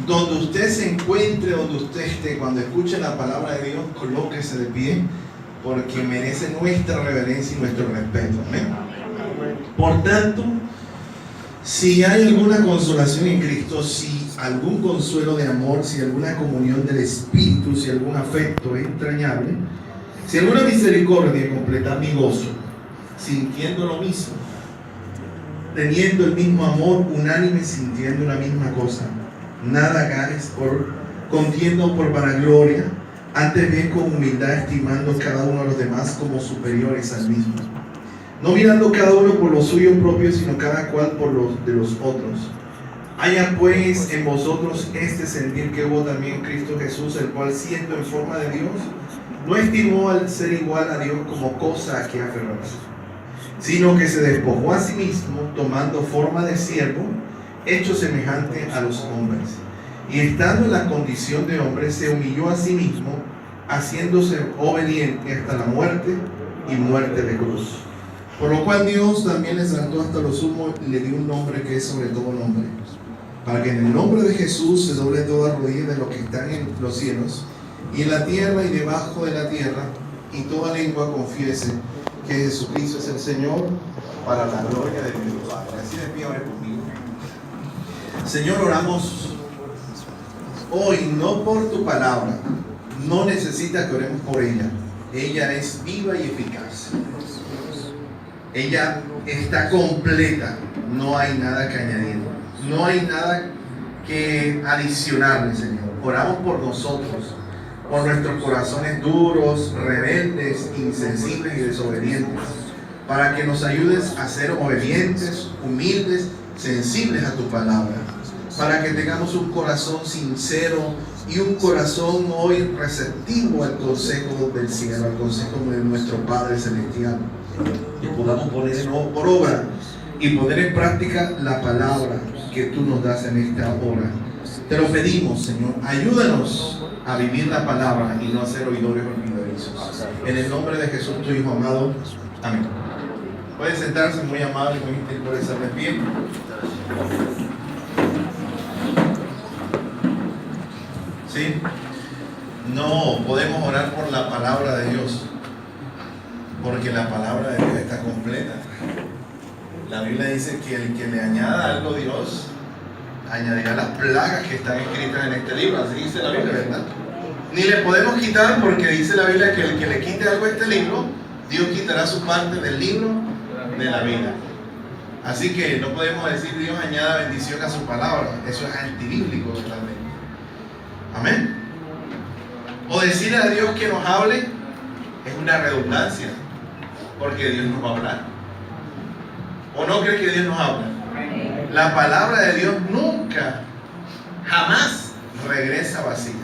Donde usted se encuentre, donde usted esté, cuando escuche la palabra de Dios, colóquese de pie, porque merece nuestra reverencia y nuestro respeto. Amén. Por tanto, si hay alguna consolación en Cristo, si algún consuelo de amor, si alguna comunión del Espíritu, si algún afecto entrañable, si alguna misericordia, completad mi gozo, sintiendo lo mismo, teniendo el mismo amor, unánime, sintiendo la misma cosa. Nada hagáis por contienda o por vanagloria, antes bien con humildad, estimando cada uno a los demás como superiores al mismo. No mirando cada uno por lo suyo propio, sino cada cual por los de los otros. Haya pues en vosotros este sentir que hubo también en Cristo Jesús, el cual siendo en forma de Dios, no estimó al ser igual a Dios como cosa a que aferrarse, sino que se despojó a sí mismo, tomando forma de siervo, hecho semejante a los hombres. Y estando en la condición de hombre, se humilló a sí mismo, haciéndose obediente hasta la muerte y muerte de cruz. Por lo cual Dios también le exaltó hasta lo sumo y le dio un nombre que es sobre todo nombre, para que en el nombre de Jesús se doble toda rodilla de los que están en los cielos y en la tierra y debajo de la tierra, y toda lengua confiese que Jesucristo es el Señor, para la gloria de Dios Padre. Así de pie, ore conmigo. Señor, oramos hoy no por tu palabra, no necesita que oremos por ella. Ella es viva y eficaz. Ella está completa, no hay nada que añadir, no hay nada que adicionarle, Señor. Oramos por nosotros, por nuestros corazones duros, rebeldes, insensibles y desobedientes, para que nos ayudes a ser obedientes, humildes, sensibles a tu palabra, para que tengamos un corazón sincero y un corazón hoy receptivo al consejo del cielo, al consejo de nuestro Padre Celestial, y podamos poner por obra y poner en práctica la palabra que tú nos das en esta hora. Te lo pedimos, Señor, ayúdanos a vivir la palabra y no a ser oidores olvidadizos. En el nombre de Jesús, tu Hijo amado. Amén. Pueden sentarse, muy amable, muy gentil, por estar de pie. ¿Sí? No podemos orar por la palabra de Dios, porque la palabra de Dios está completa. La Biblia dice que el que le añada algo a Dios, añadirá las plagas que están escritas en este libro. Así dice la Biblia, ¿verdad? Ni le podemos quitar, porque dice la Biblia que el que le quite algo a este libro, Dios quitará su parte del libro de la vida. Así que no podemos decir Dios añada bendición a su palabra. Eso es antibíblico totalmente. Amén. O decirle a Dios que nos hable es una redundancia, porque Dios nos va a hablar. ¿O no cree que Dios nos habla? La palabra de Dios nunca, jamás regresa vacía.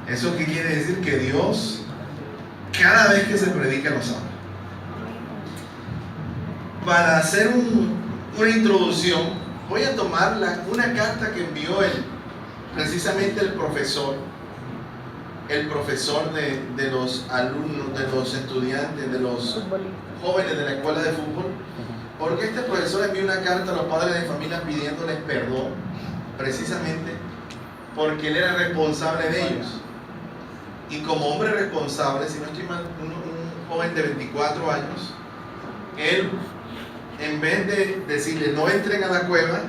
¿Eso qué quiere decir? Que Dios, cada vez que se predica, nos habla. Para hacer una introducción, voy a tomar una carta que envió precisamente el profesor de los alumnos, de los estudiantes, de los jóvenes de la escuela de fútbol, porque este profesor envió una carta a los padres de familia pidiéndoles perdón, precisamente porque él era responsable de ellos. Y como hombre responsable, si no estoy mal, un joven de 24 años, él, en vez de decirle no entren a la cueva,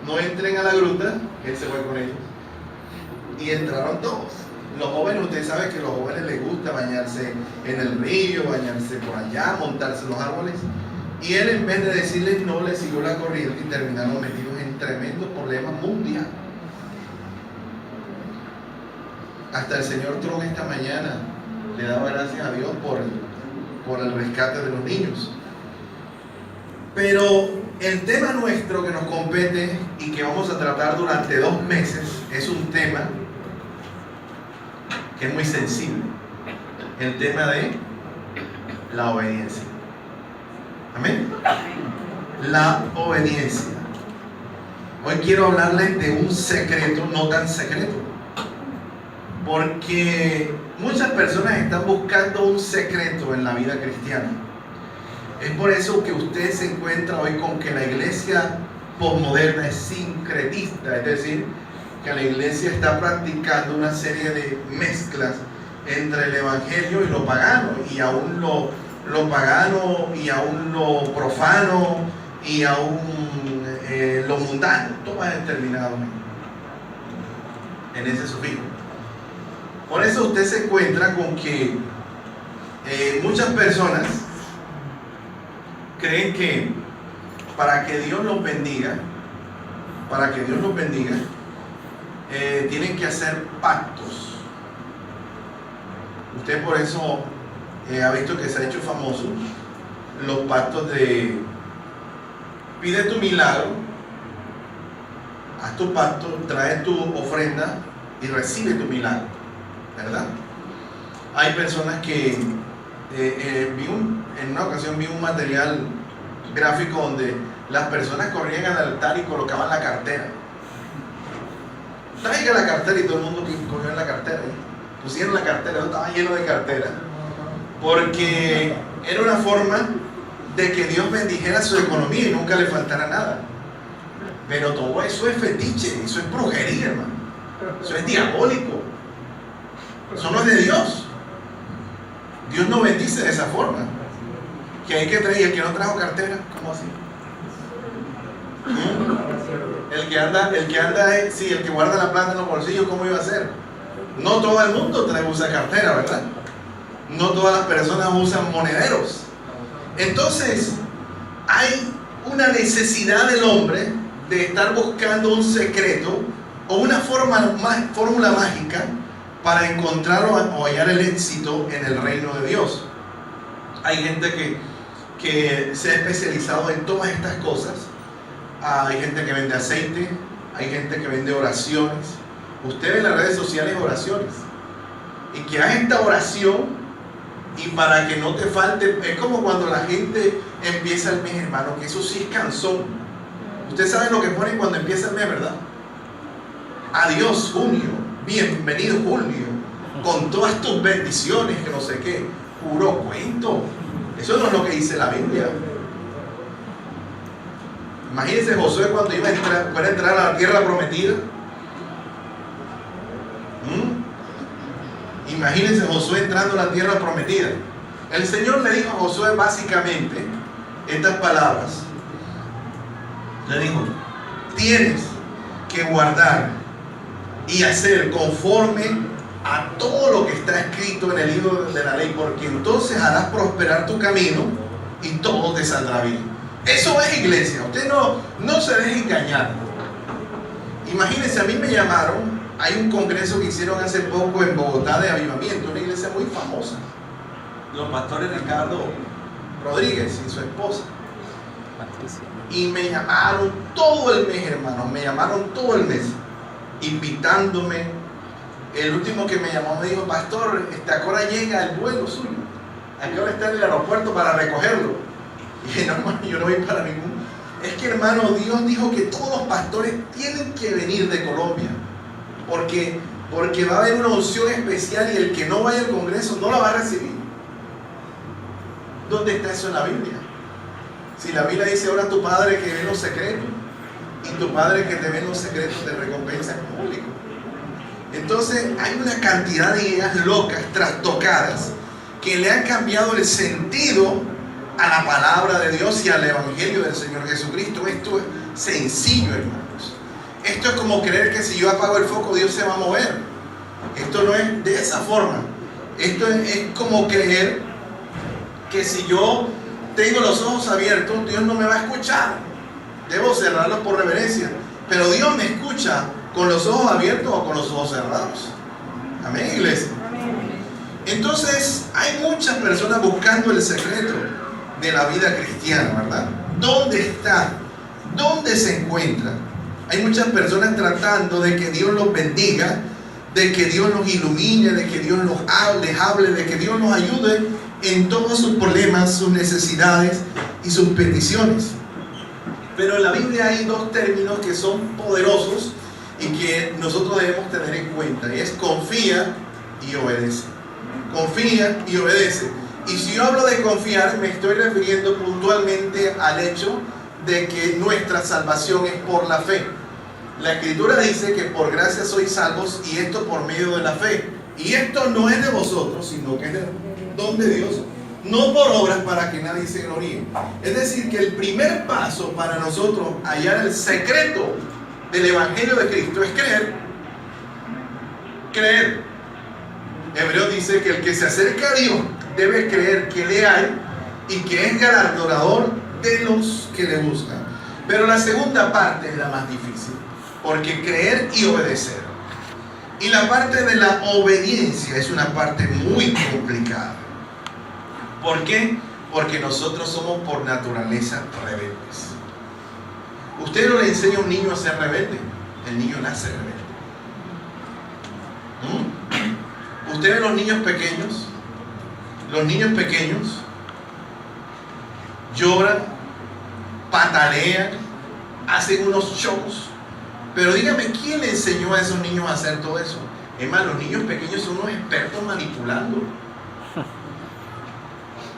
no entren a la gruta, él se fue con ellos. Y entraron todos. Los jóvenes, usted sabe que a los jóvenes les gusta bañarse en el río, bañarse por allá, montarse en los árboles. Y él, en vez de decirles no, le siguió la corriente y terminaron metidos en tremendo problema mundial. Hasta el señor Trump esta mañana le daba gracias a Dios por el rescate de los niños. Pero el tema nuestro que nos compete y que vamos a tratar durante 2 meses es un tema que es muy sensible. El tema de la obediencia. Amén. La obediencia. Hoy quiero hablarles de un secreto no tan secreto, porque muchas personas están buscando un secreto en la vida cristiana. Es por eso que usted se encuentra hoy con que la iglesia posmoderna es sincretista, es decir, que la iglesia está practicando una serie de mezclas entre el evangelio y lo pagano, y aún lo pagano, y aún lo profano, y aún lo mundano, todo va determinado en ese sufijo. Por eso usted se encuentra con que muchas personas creen que para que Dios los bendiga, tienen que hacer pactos. Usted por eso ha visto que se ha hecho famoso los pactos de pide tu milagro, haz tu pacto, trae tu ofrenda y recibe tu milagro, ¿verdad? Hay personas que en una ocasión vi un material gráfico donde las personas corrían al altar y colocaban la cartera. Traiga la cartera, y todo el mundo que corrió en la cartera, pusieron la cartera, estaba lleno de cartera, porque era una forma de que Dios bendijera su economía y nunca le faltara nada. Pero todo eso es fetiche, eso es brujería, hermano, eso es diabólico, eso no es de Dios. Dios no bendice de esa forma. Que hay que traer, y el que no trajo cartera, ¿cómo así? El que anda, sí, el que guarda la plata en los bolsillos, ¿cómo iba a ser? No todo el mundo usa cartera, ¿verdad? No todas las personas usan monederos. Entonces, hay una necesidad del hombre de estar buscando un secreto o una fórmula mágica para encontrar o hallar el éxito en el reino de Dios. Hay gente que se ha especializado en todas estas cosas. Hay gente que vende aceite, hay gente que vende oraciones. Usted ve en las redes sociales oraciones, y que haga esta oración, y para que no te falte, es como cuando la gente empieza el mes, hermano, que eso sí es cansón. Usted sabe lo que ponen cuando empieza el mes, ¿verdad? Adiós junio, bienvenido julio, con todas tus bendiciones, que no sé qué, puro cuento. Eso no es lo que dice la Biblia. Imagínense Josué cuando iba a entrar a la tierra prometida. Imagínense Josué entrando a la tierra prometida. El Señor le dijo a Josué básicamente estas palabras. Le dijo: tienes que guardar y hacer conforme a todo lo que está escrito en el libro de la ley, porque entonces harás prosperar tu camino y todo te saldrá bien. Eso es iglesia. Usted no se deje engañar. Imagínense, a mí me llamaron. Hay un congreso que hicieron hace poco en Bogotá de avivamiento, una iglesia muy famosa. Los pastores Ricardo Rodríguez y su esposa. Y me llamaron todo el mes, hermano. Me llamaron todo el mes, invitándome. El último que me llamó me dijo: pastor, ¿a qué hora llega el vuelo suyo? ¿A qué hora está en el aeropuerto para recogerlo? Y dije: no, hermano, yo no voy para ningún. Es que, hermano, Dios dijo que todos los pastores tienen que venir de Colombia, porque va a haber una unción especial, y el que no vaya al congreso no la va a recibir. ¿Dónde está eso en la Biblia? Si la Biblia dice: ahora tu Padre que ve en los secretos, y tu Padre que te ve en los secretos te recompensa en público. Entonces hay una cantidad de ideas locas, trastocadas, que le han cambiado el sentido a la palabra de Dios y al evangelio del Señor Jesucristo. Esto es sencillo, hermanos. Esto es como creer que si yo apago el foco, Dios se va a mover. Esto no es de esa forma. Esto es como creer que si yo tengo los ojos abiertos, Dios no me va a escuchar. Debo cerrarlos por reverencia, pero Dios me escucha con los ojos abiertos o con los ojos cerrados. Amén, iglesia. Entonces hay muchas personas buscando el secreto de la vida cristiana, ¿verdad? ¿Dónde está? ¿Dónde se encuentra? Hay muchas personas tratando de que Dios los bendiga, de que Dios los ilumine, de que Dios les hable, de que Dios los ayude en todos sus problemas, sus necesidades y sus peticiones. Pero en la Biblia hay dos términos que son poderosos y que nosotros debemos tener en cuenta, y es confía y obedece. Confía y obedece. Y si yo hablo de confiar, me estoy refiriendo puntualmente al hecho de que nuestra salvación es por la fe. La Escritura dice que por gracia sois salvos, y esto por medio de la fe. Y esto no es de vosotros, sino que es del don de Dios, no por obras para que nadie se gloríe. Es decir, que el primer paso para nosotros hallar el secreto del Evangelio de Cristo es creer. Creer. Hebreo dice que el que se acerca a Dios debe creer que le hay y que es galardonador de los que le buscan. Pero la segunda parte es la más difícil, porque creer y obedecer. Y la parte de la obediencia es una parte muy complicada. ¿Por qué? Porque nosotros somos por naturaleza rebeldes. Usted no le enseña a un niño a ser rebelde, el niño nace rebelde. Usted ve los niños pequeños lloran, patalean, hacen unos shows. Pero dígame, ¿quién le enseñó a esos niños a hacer todo eso? Es más, los niños pequeños son unos expertos manipulando.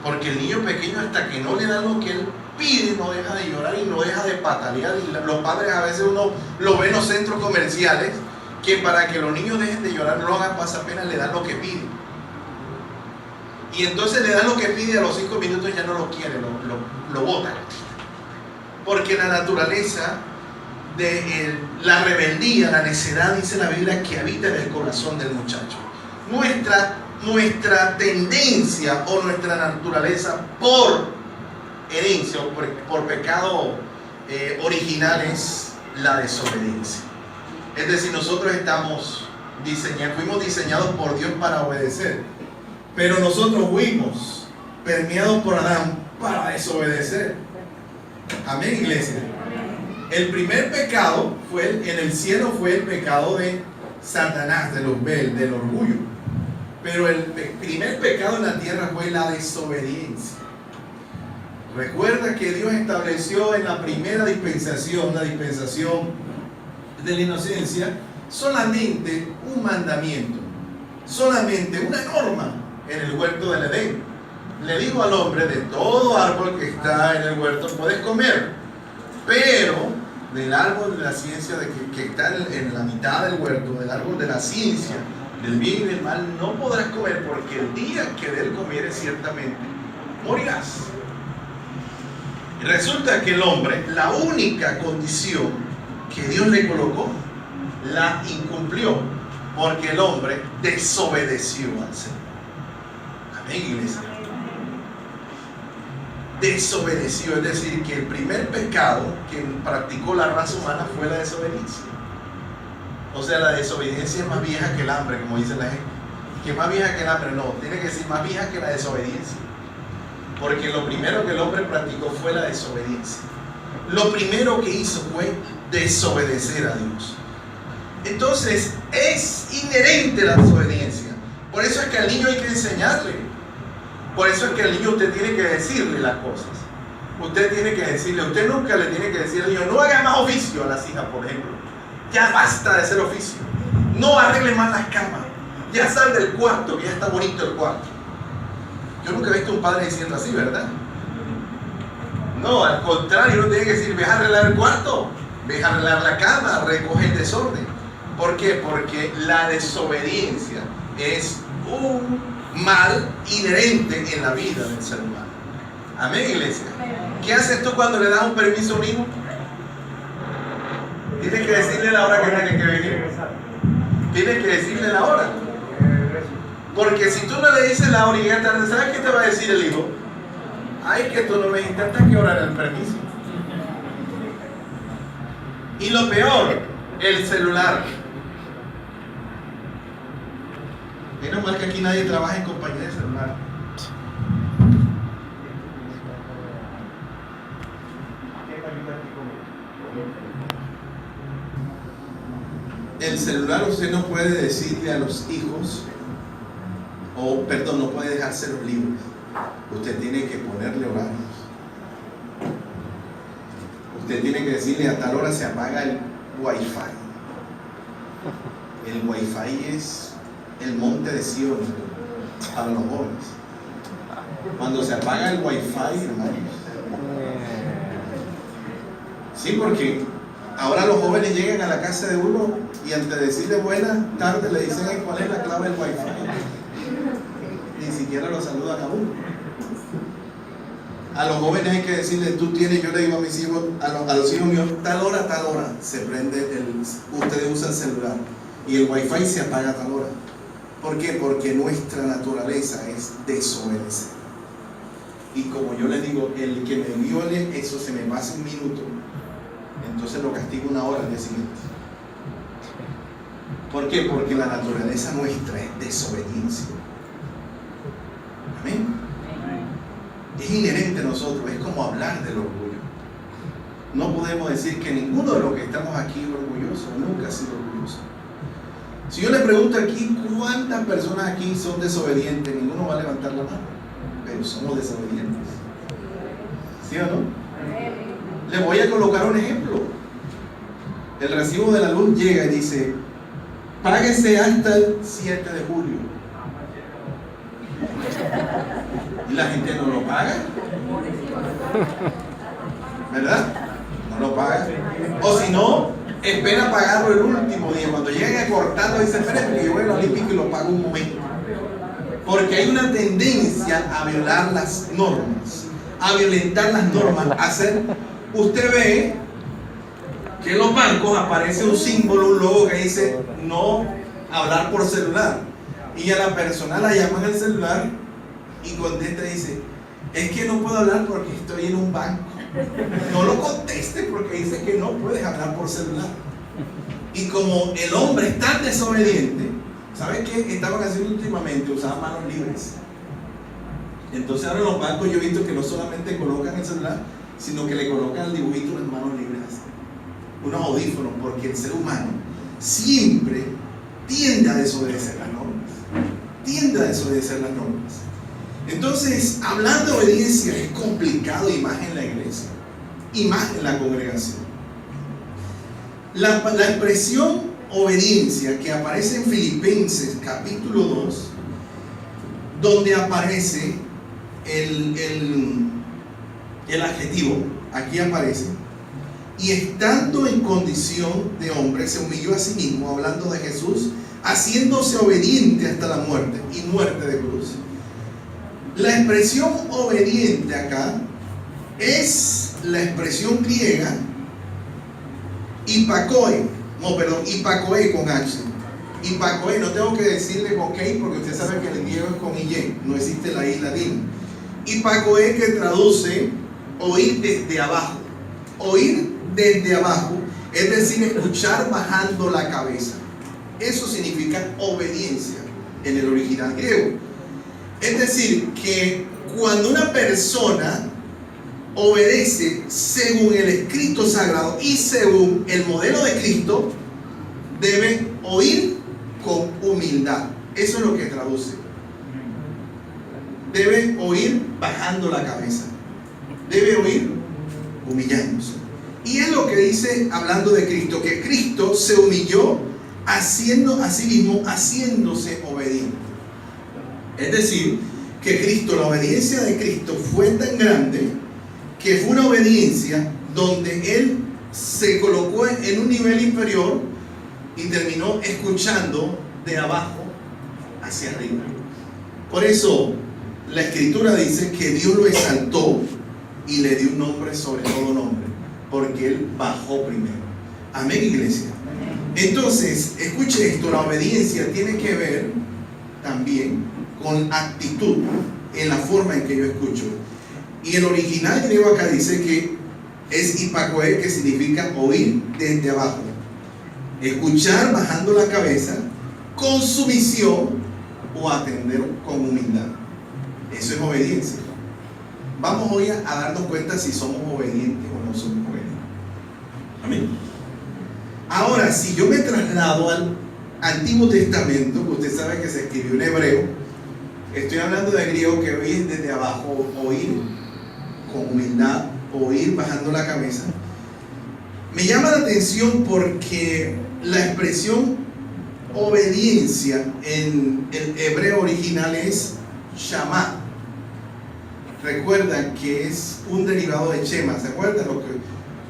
Porque el niño pequeño, hasta que no le dan lo que él pide, no deja de llorar y no deja de patalear. Y los padres, a veces uno lo ve en los centros comerciales, que para que los niños dejen de llorar, no lo hagan pasapena, le dan lo que piden. Y entonces le dan lo que pide, a los 5 minutos ya no lo quiere, lo botan. Porque la naturaleza de la rebeldía, la necedad, dice la Biblia, que habita en el corazón del muchacho. Nuestra tendencia o nuestra naturaleza por herencia o por pecado original es la desobediencia. Es decir, nosotros fuimos diseñados por Dios para obedecer, pero nosotros fuimos permeados por Adán para desobedecer. Amén, iglesia. El primer pecado en el cielo fue el pecado de Satanás, de Luzbel, del orgullo. Pero el primer pecado en la tierra fue la desobediencia. Recuerda que Dios estableció en la primera dispensación, la dispensación de la inocencia, solamente un mandamiento, solamente una norma en el huerto del Edén. Le digo al hombre: de todo árbol que está en el huerto puedes comer, pero del árbol de la ciencia que está en la mitad del huerto, del árbol de la ciencia del bien y del mal, no podrás comer, porque el día que de él comieres ciertamente morirás. Y resulta que el hombre, la única condición que Dios le colocó, la incumplió, porque el hombre desobedeció al Señor. Amén, iglesia. Desobedeció, es decir, que el primer pecado que practicó la raza humana fue la desobediencia. O sea, la desobediencia es más vieja que el hambre, como dice la gente. Que más vieja que el hambre, no, tiene que decir más vieja que la desobediencia. Porque lo primero que el hombre practicó fue la desobediencia. Lo primero que hizo fue desobedecer a Dios. Entonces, es inherente la desobediencia. Por eso es que al niño hay que enseñarle. Por eso es que al niño usted tiene que decirle las cosas. Usted tiene que decirle, usted nunca le tiene que decir al niño: no haga más oficio. A las hijas, por ejemplo: ya basta de hacer oficio, no arregle más las camas, ya sal del cuarto, que ya está bonito el cuarto. Yo nunca he visto un padre diciendo así, ¿verdad? No, al contrario, uno tiene que decir: ve a arreglar el cuarto, ve a arreglar la cama, recoge el desorden. ¿Por qué? Porque la desobediencia es un mal inherente en la vida del ser humano. Amén, iglesia. ¿Qué haces tú cuando le das un permiso a un hijo? Tienes que decirle la hora que tiene que venir. Tienes que decirle la hora. Porque si tú no le dices la hora y ya tarde, ¿sabes qué te va a decir el hijo? Ay, que tú no me intentas que orar el permiso. Y lo peor, el celular. Menos mal que aquí nadie trabaja en compañía de celular. El celular usted no puede decirle a los hijos, no puede dejárselos libres. Usted tiene que ponerle horarios. Usted tiene que decirle: a tal hora se apaga el Wi-Fi. El Wi-Fi es el monte de Sion para los jóvenes. Cuando se apaga el Wi-Fi, hermanos. Sí, porque Ahora los jóvenes llegan a la casa de uno y antes de decirle buenas tardes le dicen cuál es la clave del wifi. Ni siquiera lo saludan a uno. A los jóvenes hay que decirle, tú tienes, yo le digo a mis hijos, a los hijos míos, tal hora, se prende ustedes usan el celular y el wifi se apaga a tal hora. ¿Por qué? Porque nuestra naturaleza es desobedecer. Y como yo les digo, el que me viole, eso se me pasa un minuto, entonces lo castigo 1 hora al día siguiente. ¿Por qué? Porque la naturaleza nuestra es desobediencia. Amén. Es inherente a nosotros, es como hablar del orgullo. No podemos decir que ninguno de los que estamos aquí es orgulloso, nunca ha sido orgulloso. Si yo le pregunto aquí, ¿cuántas personas aquí son desobedientes? Ninguno va a levantar la mano, pero somos desobedientes. ¿Sí o no? Les voy a colocar un ejemplo. El recibo de la luz llega y dice, páguese hasta el 7 de julio. Y la gente no lo paga, ¿verdad? No lo paga. O si no, espera pagarlo el último día. Cuando lleguen a cortarlo, dice, esperen que yo voy al Olímpico y lo pago un momento. Porque hay una tendencia a violar las normas, a violentar las normas, a hacer. Usted ve que en los bancos aparece un símbolo, un logo que dice no hablar por celular. Y a la persona la llaman al celular y contesta y dice, es que no puedo hablar porque estoy en un banco. No lo conteste porque dice que no puedes hablar por celular. Y como el hombre es tan desobediente, ¿sabes qué estaban haciendo últimamente? Usaban manos libres. Entonces ahora en los bancos yo he visto que no solamente colocan el celular, sino que le colocan el dibujito en las manos libres, unos audífonos, porque el ser humano siempre tiende a desobedecer las normas. Tiende a desobedecer las normas. Entonces, hablando de obediencia es complicado, y más en la iglesia, y más en la congregación. La expresión obediencia que aparece en Filipenses capítulo 2, donde aparece el adjetivo, aquí aparece, y estando en condición de hombre, se humilló a sí mismo, hablando de Jesús, haciéndose obediente hasta la muerte, y muerte de cruz. La expresión obediente acá es la expresión griega hipakoe con H. Hipakoe, no tengo que decirle con K porque usted sabe que el griego es con IY, no existe la I latina. Hipakoe, que traduce oír desde abajo. Oír desde abajo, es decir, escuchar bajando la cabeza. Eso significa obediencia en el original griego. Es decir, que cuando una persona obedece según el escrito sagrado y según el modelo de Cristo, debe oír con humildad. Eso es lo que traduce. Debe oír bajando la cabeza. Debe oír humillándose. Y es lo que dice, hablando de Cristo, que Cristo se humilló haciendo a sí mismo, haciéndose obediente. Es decir, que Cristo, la obediencia de Cristo fue tan grande que fue una obediencia donde Él se colocó en un nivel inferior y terminó escuchando de abajo hacia arriba. Por eso la Escritura dice que Dios lo exaltó y le dio un nombre sobre todo nombre, porque Él bajó primero. Amén, iglesia. Entonces, escuche esto, la obediencia tiene que ver también con actitud en la forma en que yo escucho. Y el original griego acá dice que es hipakoe, que significa oír desde abajo, escuchar bajando la cabeza, con sumisión o atender con humildad. Eso es obediencia. Vamos hoy a darnos cuenta si somos obedientes o no somos obedientes. Amén. Ahora, si yo me traslado al Antiguo Testamento, que usted sabe que se escribió en hebreo, estoy hablando de griego, que oír desde abajo, oír con humildad, oír bajando la cabeza. Me llama la atención porque la expresión obediencia en el hebreo original es shamá. Recuerdan que es un derivado de chema. ¿Se acuerdan?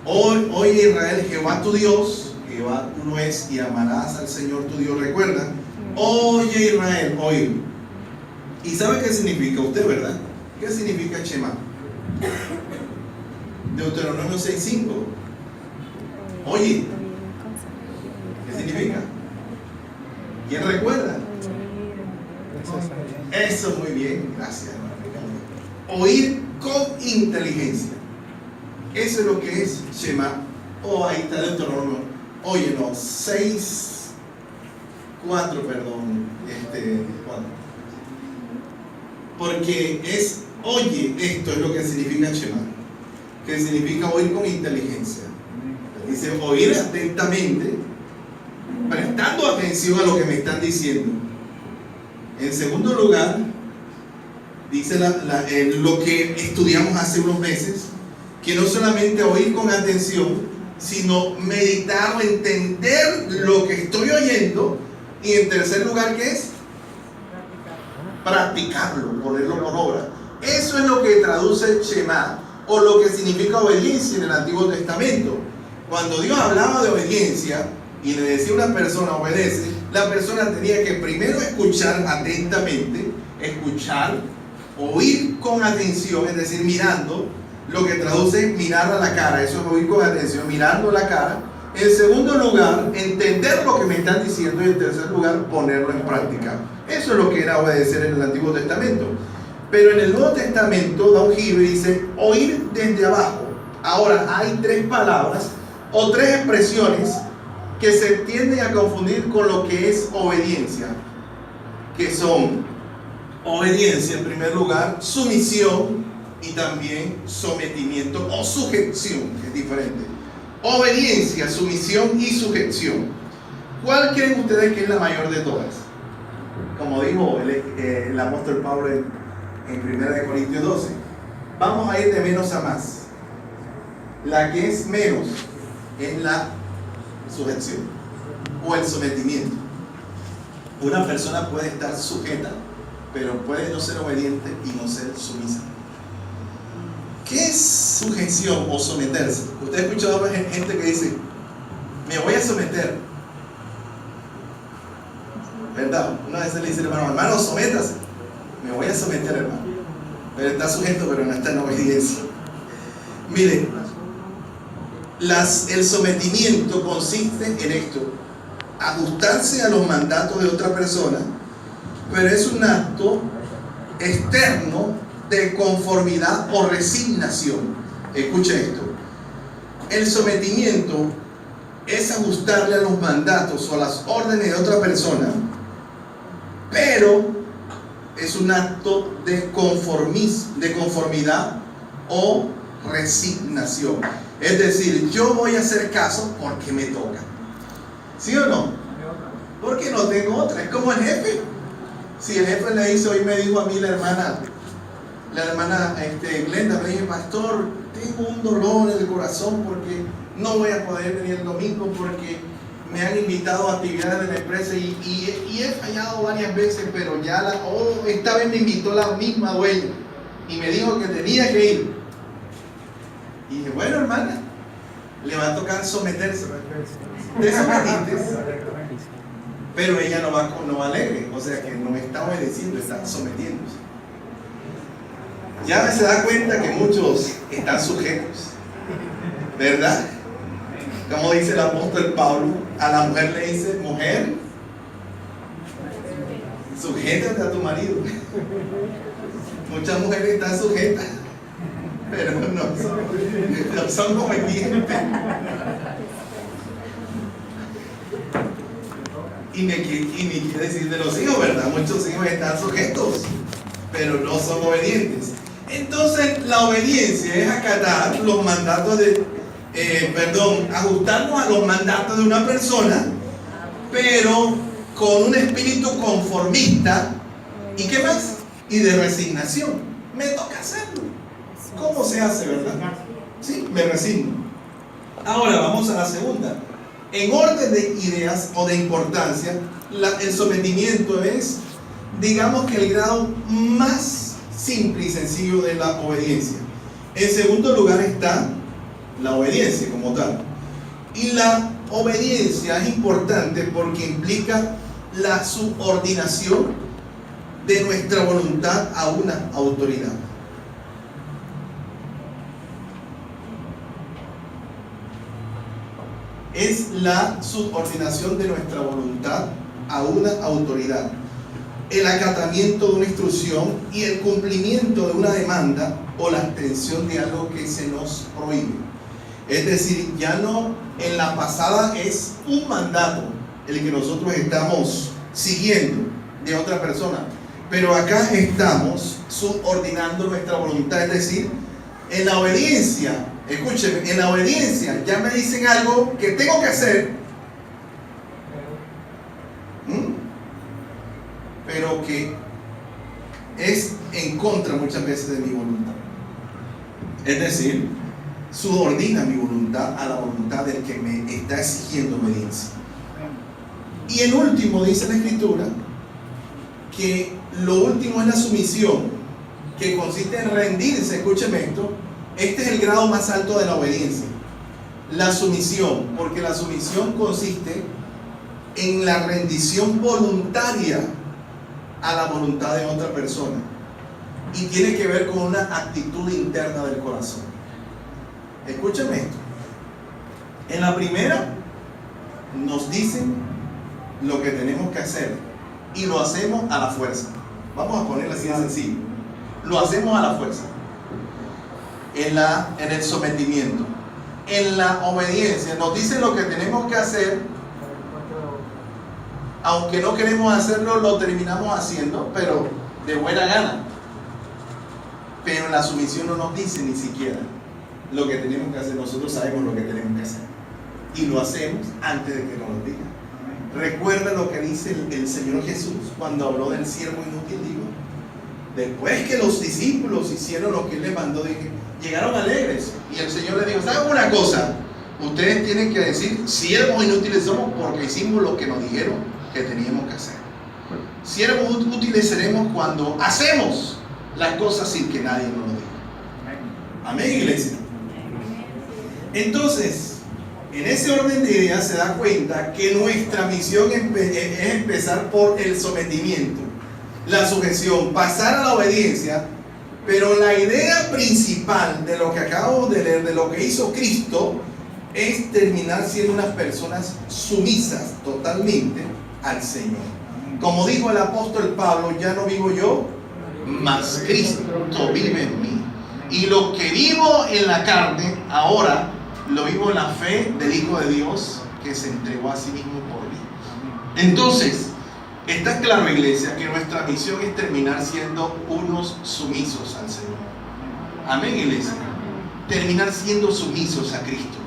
Oye Israel, Jehová tu Dios, Jehová uno es y amarás al Señor tu Dios. Recuerda, oye Israel, oye. ¿Y sabe qué significa usted, verdad? ¿Qué significa Shema? Deuteronomio 6:5. Oye, ¿qué significa? ¿Quién recuerda? Eso, muy bien, gracias, hermano. Oír con inteligencia. Eso es lo que es Shema. Ahí está Deuteronomio. Oye, no, 4, perdón. 4. Porque es, oye, esto es lo que significa Shema. Que significa oír con inteligencia. Dice, oír atentamente, prestando atención a lo que me están diciendo. En segundo lugar, dice lo que estudiamos hace unos meses, que no solamente oír con atención, sino meditar o entender lo que estoy oyendo. Y en tercer lugar, ¿qué es? Practicarlo, ponerlo por obra. Eso es lo que traduce Shema, o lo que significa obediencia en el Antiguo Testamento. Cuando Dios hablaba de obediencia y le decía a una persona obedece, la persona tenía que primero escuchar atentamente, escuchar, oír con atención, es decir, mirando, lo que traduce mirar a la cara, eso es oír con atención, mirando la cara. En segundo lugar, entender lo que me están diciendo, y en tercer lugar, ponerlo en práctica. Eso es lo que era obedecer en el Antiguo Testamento. Pero en el Nuevo Testamento da un giro y dice oír desde abajo. Ahora hay 3 palabras o 3 expresiones que se tienden a confundir con lo que es obediencia, que son obediencia en primer lugar, sumisión y también sometimiento o sujeción, que es diferente. Obediencia, sumisión y sujeción. ¿Cuál creen ustedes que es la mayor de todas? Como dijo el apóstol Pablo en 1 Corintios 12, vamos a ir de menos a más. La que es menos es la sujeción o el sometimiento. Una persona puede estar sujeta, pero puede no ser obediente y no ser sumisa. ¿Qué es sujeción o someterse? Usted ha escuchado a gente que dice, me voy a someter, ¿verdad? Una vez le dice al hermano, sométase. Me voy a someter, hermano. Pero está sujeto, pero no está en obediencia. Miren, el sometimiento consiste en esto: ajustarse a los mandatos de otra persona, pero es un acto externo de conformidad o resignación. Escuche esto: el sometimiento es ajustarle a los mandatos o a las órdenes de otra persona, pero es un acto de conformidad o resignación. Es decir, yo voy a hacer caso porque me toca. ¿Sí o no? Porque no tengo otra. Es como el jefe. Si el jefe le dice, hoy me dijo a mí la hermana Glenda, me dice, pastor, tengo un dolor en el corazón porque no voy a poder venir el domingo porque me han invitado a actividades de la empresa y he fallado varias veces, pero ya esta vez me invitó la misma dueña y me dijo que tenía que ir. Y dije, bueno, hermana, le va a tocar someterse. Te sometiste, pero ella no va alegre, o sea que no está obedeciendo, está sometiéndose. Ya se da cuenta que muchos están sujetos, ¿verdad? Como dice el apóstol Pablo, a la mujer le dice, mujer, sujétate a tu marido. Muchas mujeres están sujetas, pero no son obedientes. Y ni quiere decir de los hijos, ¿verdad? Muchos hijos están sujetos, pero no son obedientes. Entonces, la obediencia es acatar los mandatos ajustarnos a los mandatos de una persona, pero con un espíritu conformista. ¿Y qué más? Y de resignación. Me toca hacerlo. ¿Cómo se hace, verdad? Sí, me resigno. Ahora vamos a la segunda. En orden de ideas o de importancia, el sometimiento es, digamos que el grado más simple y sencillo de la obediencia. En segundo lugar está la obediencia como tal. Y la obediencia es importante porque implica la subordinación de nuestra voluntad a una autoridad. Es la subordinación de nuestra voluntad a una autoridad, el acatamiento de una instrucción y el cumplimiento de una demanda o la extensión de algo que se nos prohíbe. Es decir, ya no en la pasada es un mandato el que nosotros estamos siguiendo de otra persona, pero acá estamos subordinando nuestra voluntad, es decir, en la obediencia. Escúcheme, en la obediencia ya me dicen algo que tengo que hacer, pero que es en contra muchas veces de mi voluntad. Es decir, subordina mi voluntad a la voluntad del que me está exigiendo obediencia. Y en último dice la Escritura que lo último es la sumisión, que consiste en rendirse. Escúcheme esto. Este es el grado más alto de la obediencia, la sumisión, porque la sumisión consiste en la rendición voluntaria a la voluntad de otra persona y tiene que ver con una actitud interna del corazón. Escúchame esto. En la primera nos dicen lo que tenemos que hacer y lo hacemos a la fuerza. Vamos a ponerlo así de sencillo. Lo hacemos a la fuerza. En el sometimiento, en la obediencia, nos dicen lo que tenemos que hacer, aunque no queremos hacerlo, lo terminamos haciendo, pero de buena gana. Pero en la sumisión no nos dicen ni siquiera lo que tenemos que hacer. Nosotros sabemos lo que tenemos que hacer y lo hacemos antes de que nos lo digan. Recuerda lo que dice el Señor Jesús cuando habló del siervo inútil. Digo, después que los discípulos hicieron lo que Él les mandó, llegaron alegres y el Señor les dijo: ¿saben una cosa? Ustedes tienen que decir, siervos inútiles somos porque hicimos lo que nos dijeron que teníamos que hacer. Siervos útiles seremos cuando hacemos las cosas sin que nadie nos lo diga. Amén, iglesia. Entonces, en ese orden de ideas se da cuenta que nuestra misión es empezar por el sometimiento, la sujeción, pasar a la obediencia. Pero la idea principal de lo que acabo de leer, de lo que hizo Cristo, es terminar siendo unas personas sumisas totalmente al Señor. Como dijo el apóstol Pablo: ya no vivo yo, mas Cristo vive en mí. Y lo que vivo en la carne, ahora lo vivo en la fe del Hijo de Dios que se entregó a sí mismo por mí. Entonces, está claro, iglesia, que nuestra misión es terminar siendo unos sumisos al Señor. Amén, iglesia. Terminar siendo sumisos a Cristo.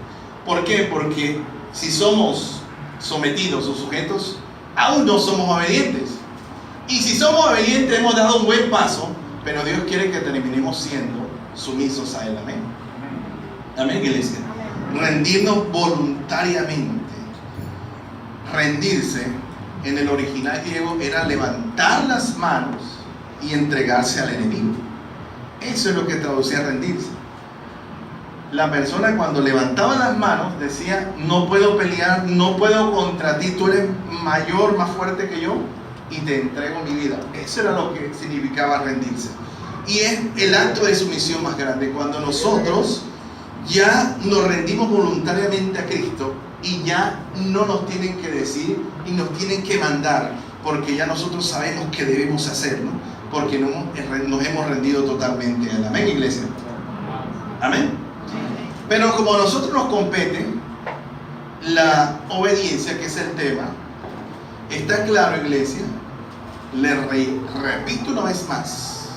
¿Por qué? Porque si somos sometidos o sujetos, aún no somos obedientes. Y si somos obedientes, hemos dado un buen paso, pero Dios quiere que terminemos siendo sumisos a Él. Amén. Amén, iglesia. Rendirnos voluntariamente. Rendirse en el original griego era levantar las manos y entregarse al enemigo. Eso es lo que traducía rendirse. La persona, cuando levantaba las manos, decía: no puedo pelear, no puedo contra ti, tú eres mayor, más fuerte que yo, y te entrego mi vida. Eso era lo que significaba rendirse. Y es el acto de sumisión más grande, cuando nosotros ya nos rendimos voluntariamente a Cristo y ya no nos tienen que decir y nos tienen que mandar, porque ya nosotros sabemos que debemos hacerlo, porque nos hemos rendido totalmente a Él. Amén, iglesia. Amén. Pero como a nosotros nos compete la obediencia, que es el tema, está claro, iglesia, le repito una vez más: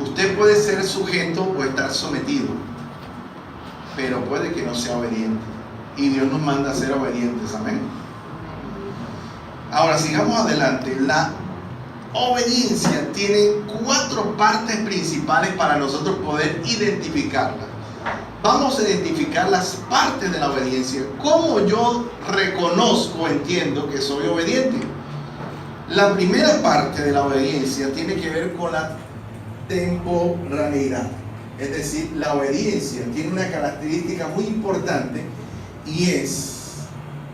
usted puede ser sujeto o estar sometido, pero puede que no sea obediente. Y Dios nos manda a ser obedientes. Amén. Ahora sigamos adelante. La obediencia tiene 4 partes principales para nosotros poder identificarla. Vamos a identificar las partes de la obediencia. ¿Cómo yo reconozco, entiendo que soy obediente? La primera parte de la obediencia tiene que ver con la temporalidad. Es decir, la obediencia tiene una característica muy importante y es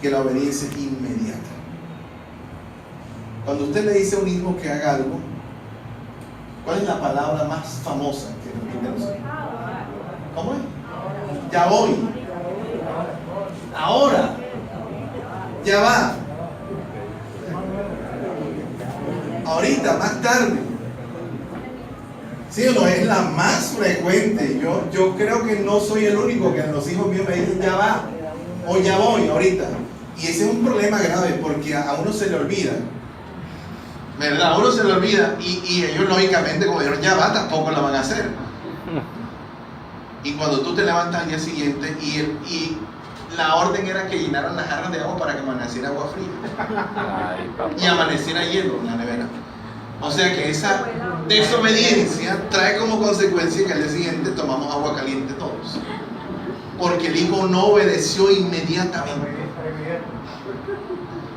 que la obediencia es inmediata. Cuando usted le dice a un hijo que haga algo, ¿cuál es la palabra más famosa que repite? ¿Cómo es? Ya voy. Ahora. Ya va. Ahorita, más tarde. ¿Sí o no? Es la más frecuente. Yo creo que no soy el único que los hijos míos me dicen ya va o ya voy ahorita. Y ese es un problema grave porque a uno se le olvida. ¿Verdad? A uno se le olvida y ellos lógicamente como dijeron ya va, tampoco la van a hacer. Y cuando tú te levantas al día siguiente y la orden era que llenaran las jarras de agua para que amaneciera agua fría y amaneciera hielo en la nevera. O sea que esa desobediencia trae como consecuencia que al día siguiente tomamos agua caliente todos. Porque el hijo no obedeció inmediatamente.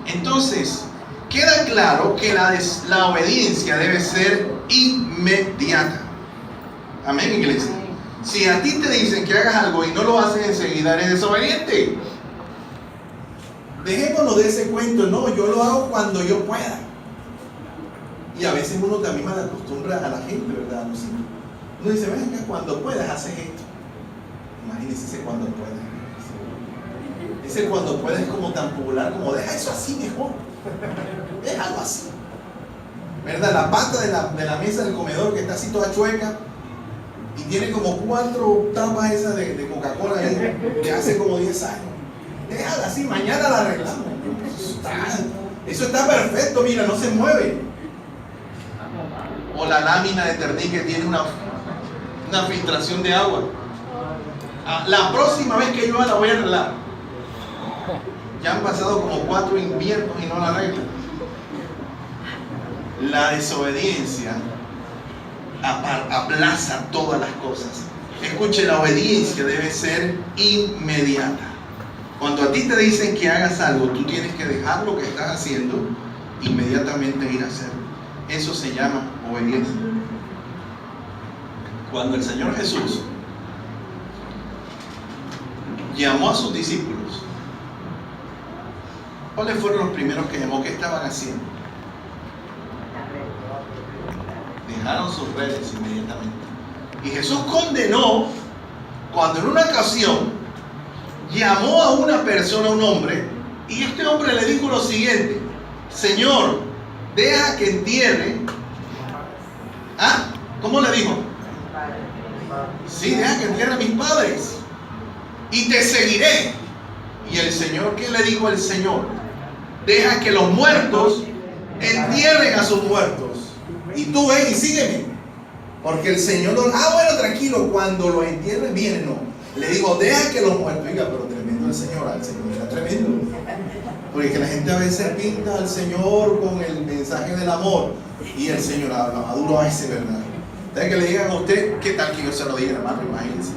Entonces, queda claro que la obediencia debe ser inmediata. Amén, iglesia. Si a ti te dicen que hagas algo y no lo haces enseguida, eres desobediente. Dejémonos de ese cuento. No, yo lo hago cuando yo pueda. Y a veces uno también mal acostumbra a la gente, ¿verdad? Uno dice, venga, cuando puedas haces esto. Imagínense ese cuando puedas. Ese cuando puedas es como tan popular como deja eso así mejor. Déjalo así. ¿Verdad? La pata de la mesa del comedor que está así toda chueca y tiene como 4 tapas esas de Coca-Cola ahí que hace como 10 años. Déjala así, mañana la arreglamos. Eso está perfecto, mira, no se mueve. O la lámina de Ternix que tiene una filtración de agua. La próxima vez que yo la voy a arreglar. Ya han pasado como 4 inviernos y no la arreglan. La desobediencia aplaza todas las cosas. Escuche, la obediencia debe ser inmediata. Cuando a ti te dicen que hagas algo, tú tienes que dejar lo que estás haciendo, inmediatamente ir a hacerlo. Eso se llama obediencia. Cuando el Señor Jesús llamó a sus discípulos, ¿cuáles fueron los primeros que llamó? ¿Qué estaban haciendo? Dejaron sus redes inmediatamente. Y Jesús condenó cuando en una ocasión llamó a una persona, a un hombre, y este hombre le dijo lo siguiente: Señor, deja que entierre. ¿Cómo le dijo? Sí, deja que entierre a mis padres y te seguiré. Y el Señor, ¿qué le dijo el Señor? Deja que los muertos entierren a sus muertos y tú ven y sígueme. Porque el Señor bueno, tranquilo, cuando lo entierren viene, no. Le digo, deja que los muertos. Oiga, pero tremendo el Señor, al Señor era tremendo. Porque que la gente a veces pinta al Señor con el mensaje del amor y el Señor habla duro a ese, ¿verdad? Entonces que le digan a usted, ¿qué tal que yo se lo diga, hermano? Imagínense.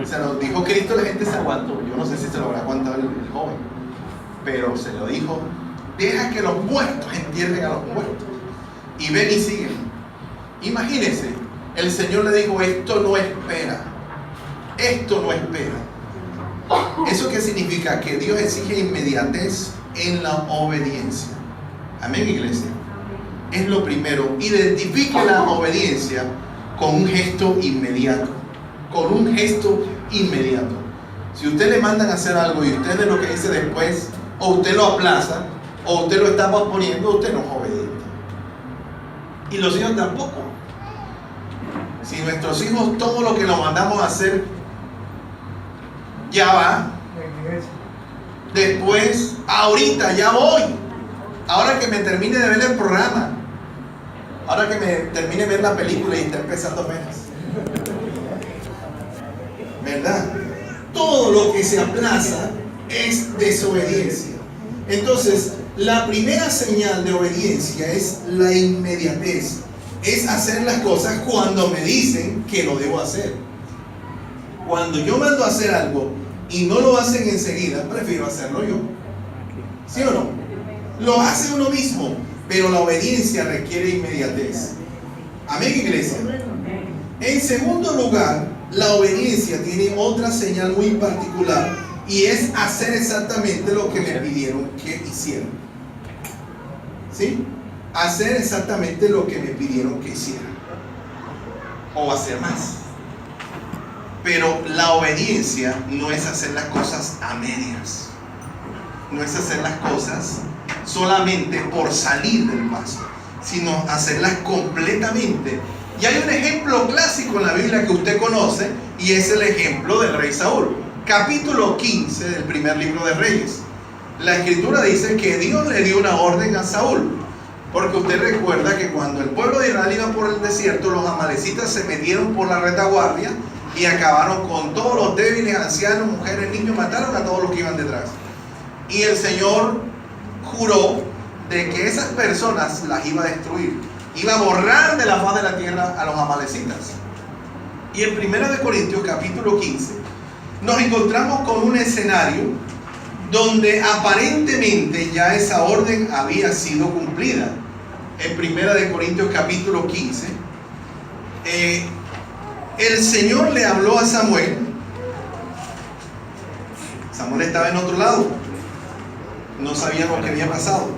Se lo dijo Cristo, la gente se aguantó. Yo no sé si se lo habrá aguantado el joven, pero se lo dijo: deja que los muertos entierren a los muertos y ven y siguen. Imagínense, el Señor le dijo: esto no espera. Esto no espera. ¿Eso qué significa? Que Dios exige inmediatez en la obediencia. Amén, iglesia. Es lo primero. Identifique la obediencia con un gesto inmediato. Con un gesto inmediato. Si usted le mandan a hacer algo y usted es lo que dice después, o usted lo aplaza, o usted lo está posponiendo, usted no es obediente. Y los hijos tampoco. Si nuestros hijos todo lo que los mandamos a hacer ya va, después, ahorita, ya voy, ahora que me termine de ver el programa, ahora que me termine de ver la película y está empezando apenas, ¿verdad? Todo lo que se aplaza es desobediencia. Entonces, la primera señal de obediencia es la inmediatez. Es hacer las cosas cuando me dicen que lo debo hacer. Cuando yo mando a hacer algo y no lo hacen enseguida, prefiero hacerlo yo. ¿Sí o no? Lo hace uno mismo, pero la obediencia requiere inmediatez. Amén, iglesia. En segundo lugar, la obediencia tiene otra señal muy particular y es hacer exactamente lo que le pidieron que hicieran. ¿Sí? Hacer exactamente lo que me pidieron que hicieran. O hacer más. Pero la obediencia no es hacer las cosas a medias. No es hacer las cosas solamente por salir del paso, sino hacerlas completamente. Y hay un ejemplo clásico en la Biblia que usted conoce, y es el ejemplo del rey Saúl. Capítulo 15 del primer libro de Reyes. La escritura dice que Dios le dio una orden a Saúl, porque usted recuerda que cuando el pueblo de Israel iba por el desierto, los amalecitas se metieron por la retaguardia y acabaron con todos los débiles, ancianos, mujeres, niños, mataron a todos los que iban detrás. Y el Señor juró de que esas personas las iba a destruir, iba a borrar de la faz de la tierra a los amalecitas. Y en 1 Corintios capítulo 15 nos encontramos con un escenario donde aparentemente ya esa orden había sido cumplida. En 1 Corintios capítulo 15 el Señor le habló a Samuel. Samuel estaba en otro lado, no sabía lo que había pasado,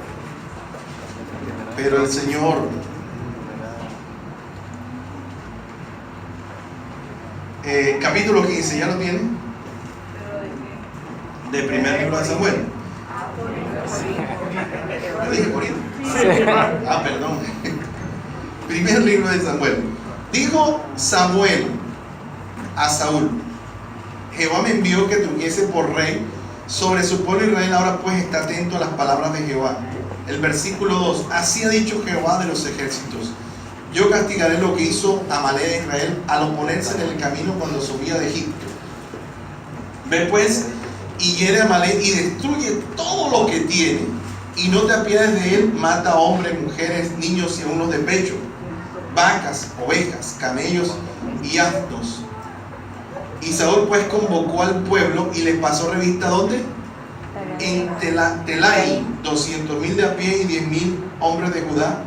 pero el Señor capítulo 15, ¿ya lo tienen? De primer libro de Samuel. ¿Lo dije Corinto? Ah, perdón. Primer libro de Samuel. Dijo Samuel a Saúl: Jehová me envió que tuviese por rey sobre su pueblo Israel. Ahora pues está atento a las palabras de Jehová. El versículo 2: Así ha dicho Jehová de los ejércitos: yo castigaré lo que hizo Amalek de Israel al oponerse en el camino cuando subía de Egipto. Ve pues y hiere a Amalek y destruye todo lo que tiene, y no te apiades de él. Mata a hombres, mujeres, niños y eunucos de pecho, vacas, ovejas, camellos y asnos. Y Saúl pues convocó al pueblo y les pasó revista. ¿Dónde? En Telai, 200,000 de a pie y 10,000 hombres de Judá.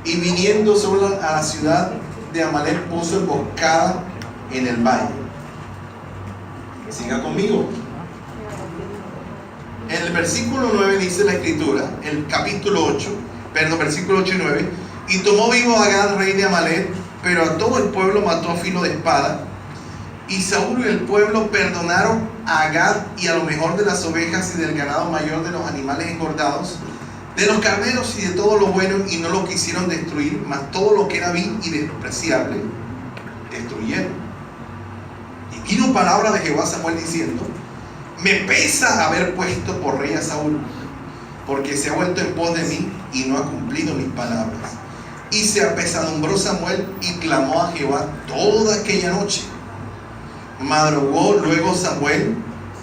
Y viniendo solo a la ciudad de Amalek, puso emboscada en el valle. Siga conmigo. En el versículo 9 dice la escritura, el capítulo 8, perdón, versículo 8 y 9: y tomó vivo a Agag, rey de Amalek, pero a todo el pueblo mató a filo de espada. Y Saúl y el pueblo perdonaron a Agag y a lo mejor de las ovejas y del ganado mayor de los animales engordados, de los carneros y de todo lo bueno, y no lo quisieron destruir, mas todo lo que era vil y despreciable destruyeron. Y vino palabra de Jehová a Samuel diciendo: me pesa haber puesto por rey a Saúl, porque se ha vuelto en pos de mí y no ha cumplido mis palabras. Y se apesadumbró Samuel y clamó a Jehová toda aquella noche. Madrugó luego Samuel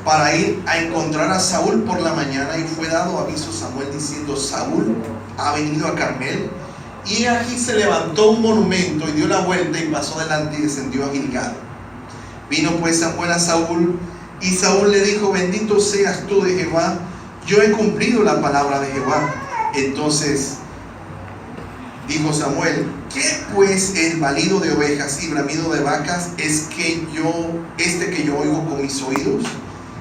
para ir a encontrar a Saúl por la mañana, y fue dado aviso a Samuel diciendo: Saúl ha venido a Carmel. Y aquí se levantó un monumento y dio la vuelta y pasó delante y descendió a Gilgal. Vino pues Samuel a Saúl, y Saúl le dijo: bendito seas tú de Jehová, yo he cumplido la palabra de Jehová. Entonces dijo Samuel: ¿qué pues el balido de ovejas y bramido de vacas es que yo oigo con mis oídos?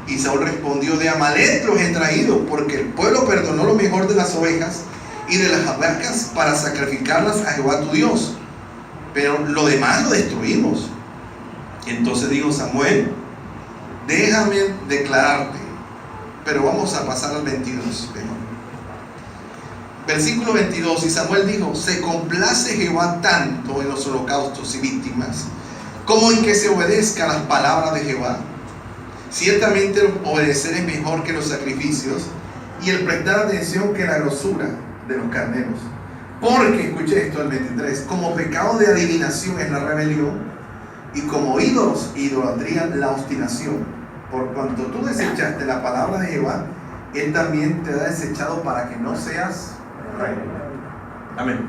Y Saúl respondió: de Amalek los he traído, porque el pueblo perdonó lo mejor de las ovejas y de las vacas para sacrificarlas a Jehová tu Dios, pero lo demás lo destruimos. Entonces dijo Samuel: déjame declararte. Pero vamos a pasar al 22 mejor. Versículo 22: y Samuel dijo: se complace Jehová tanto en los holocaustos y víctimas como en que se obedezca las palabras de Jehová. Ciertamente obedecer es mejor que los sacrificios, y el prestar atención que la grosura de los carneros. Porque, escuche esto, el 23: como pecado de adivinación es la rebelión, y como ídolos e idolatría la obstinación. Por cuanto tú desechaste la palabra de Jehová, él también te ha desechado para que no seas rey. Amén.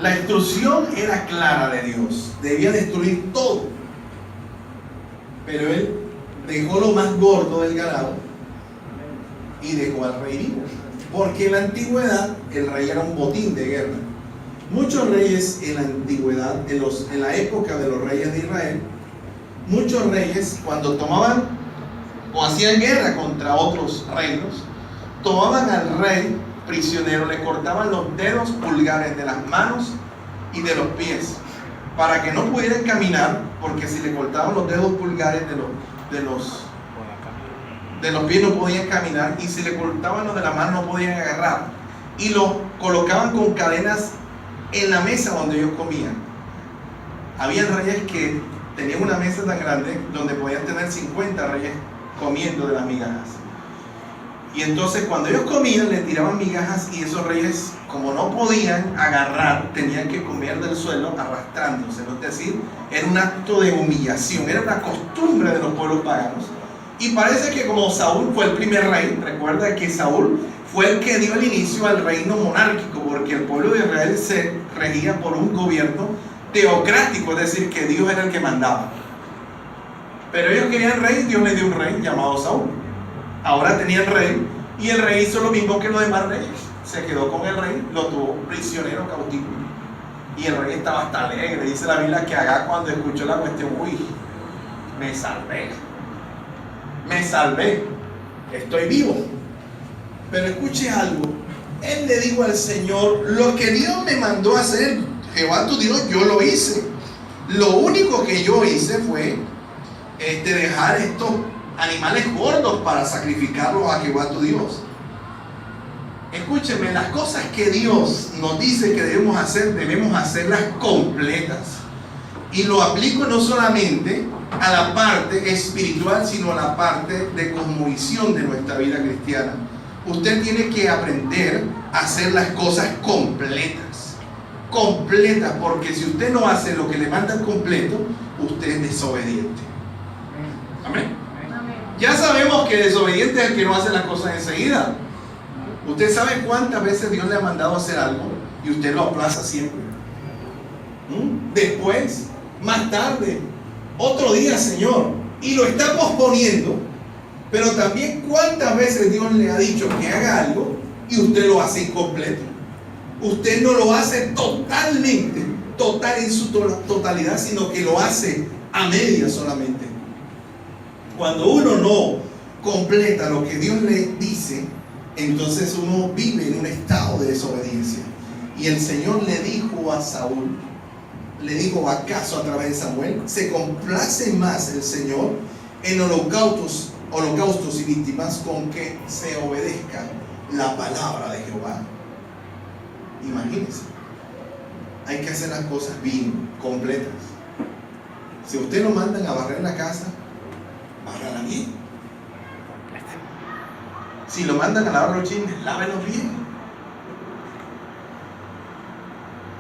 La instrucción era clara de Dios: debía destruir todo. Pero él dejó lo más gordo del ganado y dejó al rey vivo. Porque en la antigüedad el rey era un botín de guerra. Muchos reyes en la antigüedad, en la época de los reyes de Israel, muchos reyes cuando tomaban o hacían guerra contra otros reinos, tomaban al rey prisionero, le cortaban los dedos pulgares de las manos y de los pies para que no pudieran caminar, porque si le cortaban los dedos pulgares de los pies no podían caminar, y si le cortaban los de la mano no podían agarrar, y los colocaban con cadenas en la mesa donde ellos comían. Habían reyes que tenían una mesa tan grande donde podían tener 50 reyes comiendo de las migajas. Y entonces cuando ellos comían le tiraban migajas, y esos reyes, como no podían agarrar, tenían que comer del suelo arrastrándose. Es decir, era un acto de humillación, era una costumbre de los pueblos paganos. Y parece que como Saúl fue el primer rey, recuerda que Saúl fue el que dio el inicio al reino monárquico, porque el pueblo de Israel se regía por un gobierno teocrático, es decir, que Dios era el que mandaba. Pero ellos querían rey, Dios les dio un rey llamado Saúl. Ahora tenían rey, y el rey hizo lo mismo que los demás reyes. Se quedó con el rey, lo tuvo prisionero, cautivo. Y el rey estaba hasta alegre. Dice la Biblia que Agag, cuando escuchó la cuestión, uy, me salvé, estoy vivo. Pero escuche algo, él le dijo al Señor: lo que Dios me mandó a hacer, Jehová tu Dios, yo lo hice. Lo único que yo hice fue dejar estos animales gordos para sacrificarlos a Jehová tu Dios. Escúcheme, las cosas que Dios nos dice que debemos hacerlas completas. Y lo aplico no solamente a la parte espiritual, sino a la parte de cosmovisión de nuestra vida cristiana. Usted tiene que aprender a hacer las cosas completas, porque si usted no hace lo que le mandan completo, usted es desobediente. Amén. Ya sabemos que desobediente es el que no hace las cosas enseguida. Usted sabe cuántas veces Dios le ha mandado a hacer algo y usted lo aplaza siempre. Después, más tarde, otro día, Señor, y lo está posponiendo. Pero también cuántas veces Dios le ha dicho que haga algo y usted lo hace incompleto. Usted no lo hace totalmente, total en su totalidad, sino que lo hace a media solamente. Cuando uno no completa lo que Dios le dice, entonces uno vive en un estado de desobediencia. Y el Señor le dijo a Saúl, le dijo: ¿acaso a través de Samuel se complace más el Señor en holocaustos y víctimas con que se obedezca la palabra de Jehová? Imagínense, hay que hacer las cosas bien, completas. Si usted lo mandan a barrer la casa, bárrala bien. Si lo mandan a lavar los chismes, lávelos bien.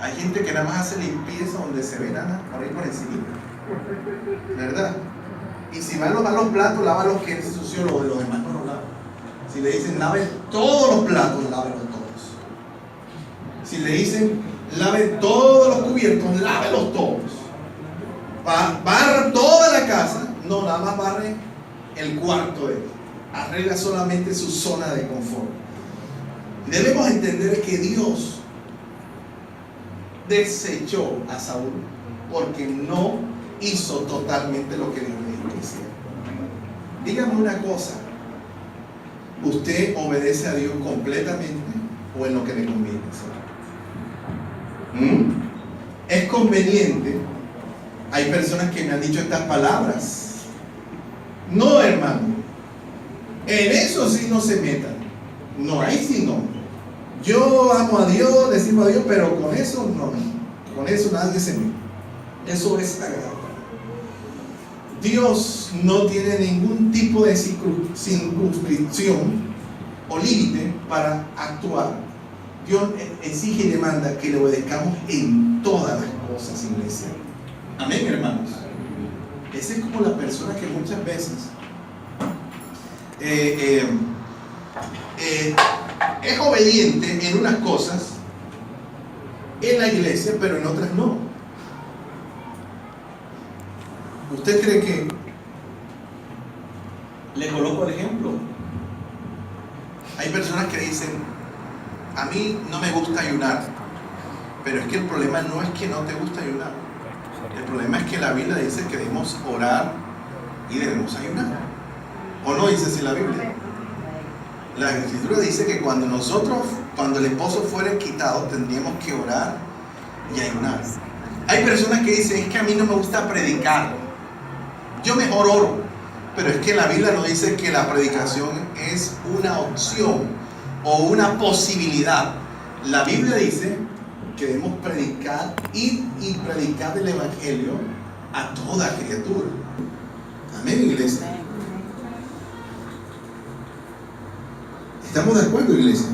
Hay gente que nada más hace limpieza donde se ve nada, por ahí por encima, ¿verdad? Y si van a lavar los platos, lava los que es sucio, los demás no los lava. Si le dicen lave todos los platos, lávelos todos. Si le dicen lave todos los cubiertos, lávelos todos. Barra toda la casa, no, nada más barre el cuarto de él. Arregla solamente su zona de confort. Debemos entender que Dios desechó a Saúl porque no hizo totalmente lo que Dios le dijo que hiciera. Dígame una cosa: ¿usted obedece a Dios completamente o en lo que le conviene? ¿Es conveniente? Hay personas que me han dicho estas palabras: no, hermano, en eso sí no se metan. No, ahí sí no. Yo amo a Dios, le sirvo a Dios, pero con eso no. Con eso nadie se mete. Eso es sagrado. Dios no tiene ningún tipo de circunscripción o límite para actuar. Dios exige y demanda que le obedezcamos en todas las cosas, iglesia. Amén, hermanos. Esa es como la persona que muchas veces es obediente en unas cosas en la iglesia, pero en otras no. ¿Usted cree que le coloco el ejemplo? Hay personas que dicen: a mí no me gusta ayunar, Pero es que el problema no es que no te gusta ayunar. El problema es que la Biblia dice que debemos orar y debemos ayunar. ¿O no dice así la Biblia? La Escritura dice que cuando el esposo fuera quitado, tendríamos que orar y ayunar. Hay personas que dicen, es que a mí no me gusta predicar, yo mejor oro. Pero es que la Biblia nos dice que la predicación es una opción o una posibilidad. La Biblia dice que debemos predicar, ir y predicar el Evangelio a toda criatura. Amén, iglesia. ¿Estamos de acuerdo, iglesia?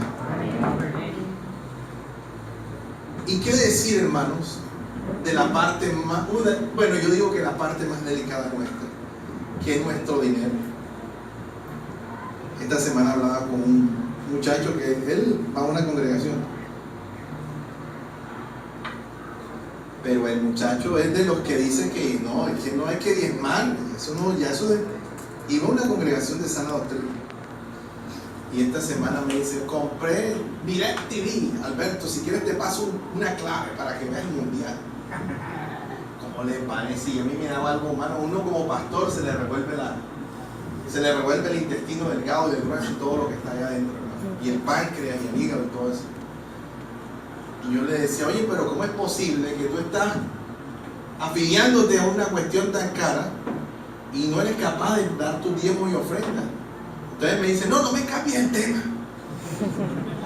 ¿Y qué decir, hermanos, de la parte más, bueno, yo digo que la parte más delicada nuestra, que es nuestro dinero? Esta semana hablaba con un muchacho que él va a una congregación, pero el muchacho es de los que dice que no hay que diezmar, iba a una congregación de sana doctrina. Y esta semana me dice, compré DirecTV, Alberto, si quieres te paso una clave para que veas el mundial. ¿Cómo le parece? Y a mí me daba algo humano. Uno como pastor se le revuelve el intestino delgado y el grueso y todo lo que está allá adentro, ¿no? Y el páncreas y el hígado y todo eso. Y yo le decía, oye, pero ¿cómo es posible que tú estás afiliándote a una cuestión tan cara y no eres capaz de dar tu diezmo y ofrenda? Entonces me dice, no me cambies el tema.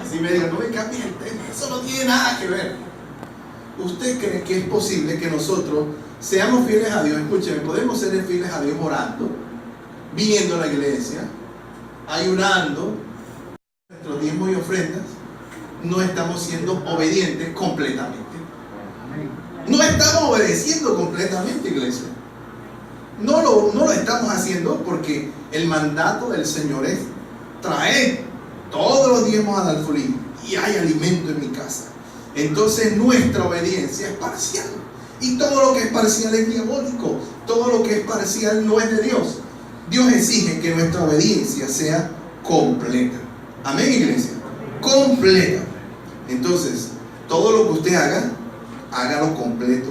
Así me dijo, no me cambies el tema, eso no tiene nada que ver. ¿Usted cree que es posible que nosotros seamos fieles a Dios? Escúcheme, podemos ser fieles a Dios orando, viniendo a la iglesia, ayunando, nuestros diezmos y ofrendas, no estamos siendo obedientes completamente. No estamos obedeciendo completamente, iglesia. No lo estamos haciendo porque el mandato del Señor es traer todos los diezmos al alfolí y hay alimento en mi casa. Entonces nuestra obediencia es parcial. Y todo lo que es parcial es diabólico. Todo lo que es parcial no es de Dios. Dios exige que nuestra obediencia sea completa. Amén, iglesia. Completa. Entonces, todo lo que usted haga, hágalo completo.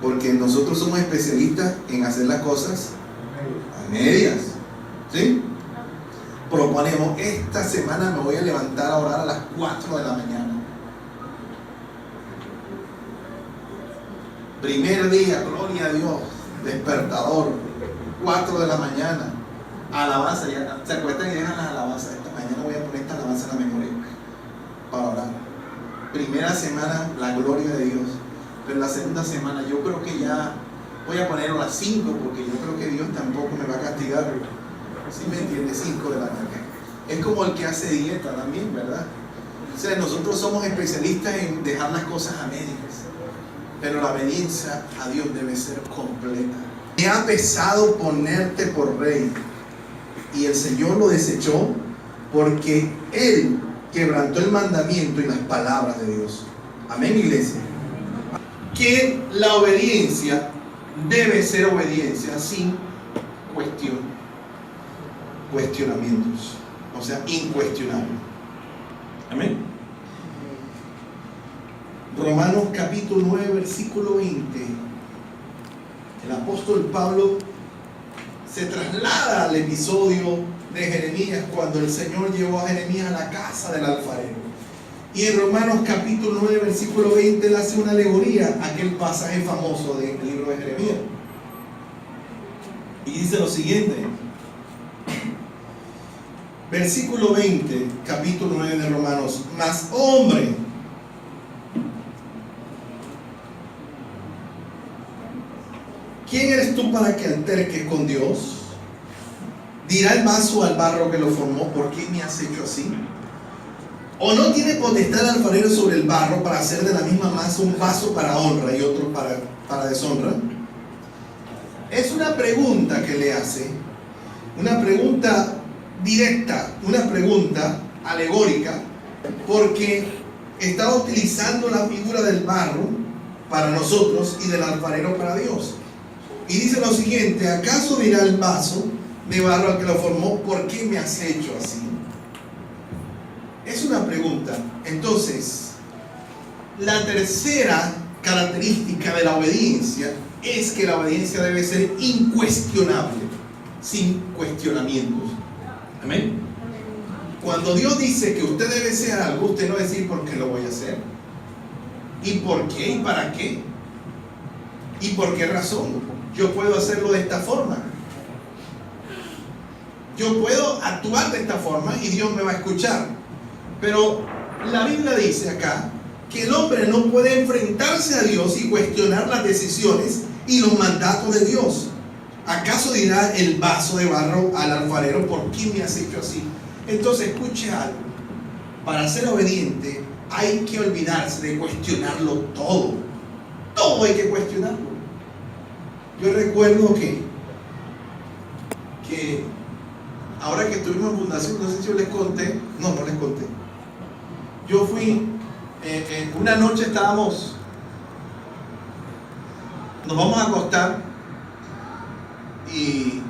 Porque nosotros somos especialistas en hacer las cosas a medias. ¿Sí? Proponemos, esta semana me voy a levantar a orar a las 4 de la mañana. Primer día, gloria a Dios, despertador, 4 de la mañana, alabanza, ya, ¿se acuerdan que dejan las alabanzas? Esta mañana voy a poner esta alabanza en la memoria para orar. Primera semana, la gloria de Dios. Pero la segunda semana yo creo que ya voy a ponerlo a las 5 porque yo creo que Dios tampoco me va a castigar. ¿Sí me entiende? 5 de la mañana. Es como el que hace dieta también, ¿verdad? O sea, nosotros somos especialistas en dejar las cosas a medias. Pero la obediencia a Dios debe ser completa. Me ha pesado ponerte por rey. Y el Señor lo desechó porque Él quebrantó el mandamiento y las palabras de Dios. Amén, iglesia. Que la obediencia debe ser obediencia sin cuestionamientos. O sea, incuestionable. Amén. Romanos capítulo 9, versículo 20. El apóstol Pablo se traslada al episodio de Jeremías cuando el Señor llevó a Jeremías a la casa del alfarero. Y en Romanos capítulo 9, versículo 20, él hace una alegoría a aquel pasaje famoso del libro de Jeremías. Y dice lo siguiente. Versículo 20, capítulo 9 de Romanos. Mas hombre, ¿quién eres tú para que alterques con Dios? ¿Dirá el vaso al barro que lo formó, ¿por qué me has hecho así? ¿O no tiene potestad el alfarero sobre el barro para hacer de la misma masa un vaso para honra y otro para deshonra? Es una pregunta que le hace, una pregunta directa, una pregunta alegórica, porque está utilizando la figura del barro para nosotros y del alfarero para Dios. Y dice lo siguiente: ¿acaso dirá el vaso de barro al que lo formó, ¿por qué me has hecho así? Es una pregunta. Entonces, La tercera característica de la obediencia es que la obediencia debe ser incuestionable, sin cuestionamientos. Amén. Cuando Dios dice que usted debe hacer algo, usted no va a decir por qué lo voy a hacer, y por qué, y para qué, y por qué razón. Yo puedo hacerlo de esta forma, yo puedo actuar de esta forma y Dios me va a escuchar. Pero la Biblia dice acá que el hombre no puede enfrentarse a Dios y cuestionar las decisiones y los mandatos de Dios. ¿Acaso dirá el vaso de barro al alfarero, ¿por qué me has hecho así? Entonces escuche algo. Para ser obediente hay que olvidarse de cuestionarlo todo. Todo hay que cuestionarlo. Yo recuerdo que ahora que estuvimos en fundación, no sé si yo les conté, no les conté. Yo fui, una noche nos vamos a acostar y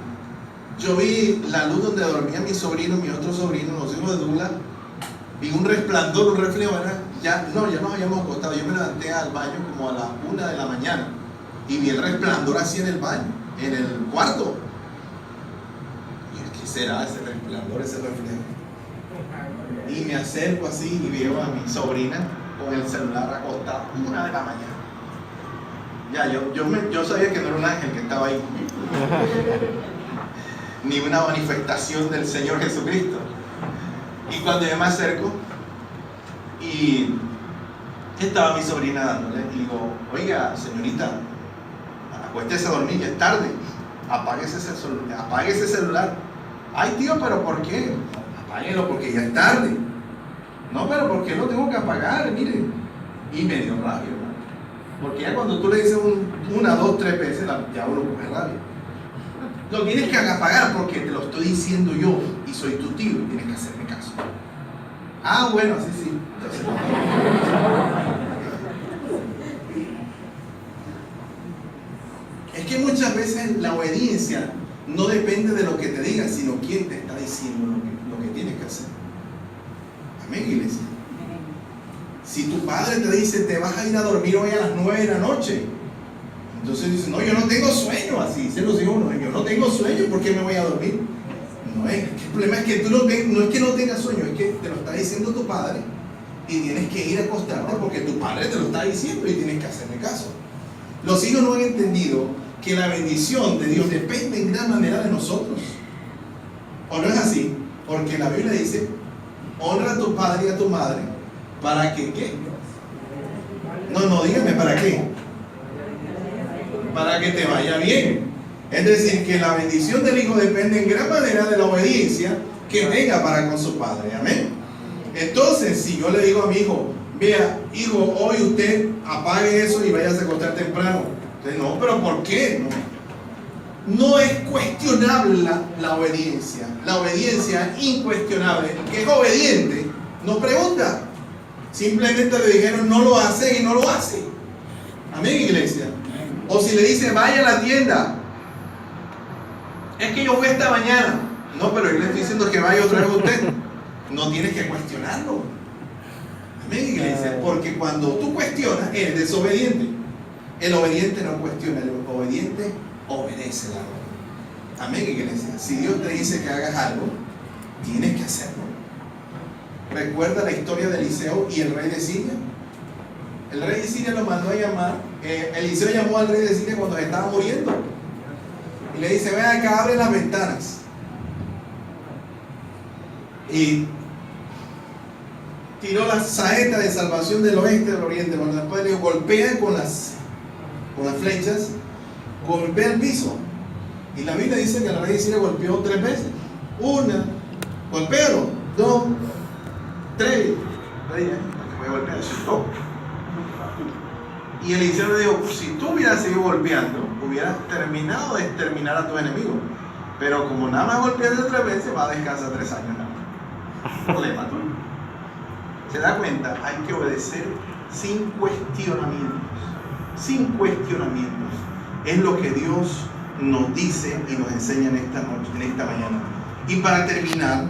yo vi la luz donde dormía mi sobrino, mi otro sobrino, los hijos de Dula. Vi un resplandor, un reflejo, ya nos habíamos acostado. Yo me levanté al baño como a las 1 de la mañana y vi el resplandor así en el baño, en el cuarto. ¿Qué será ese resplandor, ese reflejo? Y me acerco así y veo a mi sobrina con el celular acostado, 1 de la mañana. Ya, yo sabía que no era un ángel que estaba ahí, ni una manifestación del Señor Jesucristo. Y cuando yo me acerco y estaba mi sobrina dándole, y digo, oiga, señorita, acuéstese a dormir, ya es tarde, apáguese ese celular. Ay, tío, pero ¿por qué? Apáguelo porque ya es tarde. No, pero ¿por qué lo tengo que apagar? Mire. Y me dio rabia, ¿no? Porque ya cuando tú le dices 1, 2, 3 veces, ya uno coge rabia. Lo tienes que apagar porque te lo estoy diciendo yo y soy tu tío y tienes que hacerme caso. Ah, bueno, así sí. Entonces, es que muchas veces la obediencia no depende de lo que te digan, sino quién te está diciendo lo que tienes que hacer. Amén, iglesia. Si tu padre te dice, te vas a ir a dormir hoy a las 9 de la noche, entonces dice, no, yo no tengo sueño, así dicen los hijos, no, yo no tengo sueño, ¿por qué me voy a dormir? No es, el problema es que tú no es que no tengas sueño, es que te lo está diciendo tu padre y tienes que ir a acostarte porque tu padre te lo está diciendo y tienes que hacerle caso. Los hijos no han entendido que la bendición de Dios depende en gran manera de nosotros. ¿O no es así? Porque la Biblia dice, honra a tu padre y a tu madre, ¿para que qué? No, dígame, ¿para qué? Para que te vaya bien. Es decir, que la bendición del hijo depende en gran manera de la obediencia que tenga para con su padre. Amén. Entonces, si yo le digo a mi hijo, vea, hijo, hoy usted apague eso y vaya a acostar temprano. Entonces, no, pero ¿por qué? No es cuestionable la obediencia. La obediencia es incuestionable. El que es obediente no pregunta. Simplemente le dijeron no lo hace y no lo hace. Amén, iglesia. O si le dice vaya a la tienda, es que yo fui esta mañana. No, pero yo le estoy diciendo que vaya otra vez usted. No tienes que cuestionarlo. Amén, iglesia. Porque cuando tú cuestionas, eres desobediente. El obediente no cuestiona, el obediente obedece la orden. Amén, iglesia. Si Dios te dice que hagas algo, tienes que hacerlo. ¿Recuerda la historia de Eliseo y el rey de Siria? El rey de Siria lo mandó a llamar. Eliseo llamó al rey de Siria cuando se estaba muriendo y le dice, ven acá, abre las ventanas. Y tiró la saeta de salvación del oeste del oriente. Cuando después le dijo, golpea con las flechas, golpea el piso. Y la Biblia dice que el rey de Siria golpeó 3 veces. 1, golpealo. 2, 3. Y Eliseo le dijo, si tú hubieras seguido golpeando, hubieras terminado de exterminar a tu enemigo. Pero como nada más golpeaste 3 veces, va a descansar 3 años nada más. Problema tuyo. ¿Se da cuenta? Hay que obedecer sin cuestionamientos. Sin cuestionamientos. Es lo que Dios nos dice y nos enseña en esta noche, en esta mañana. Y para terminar,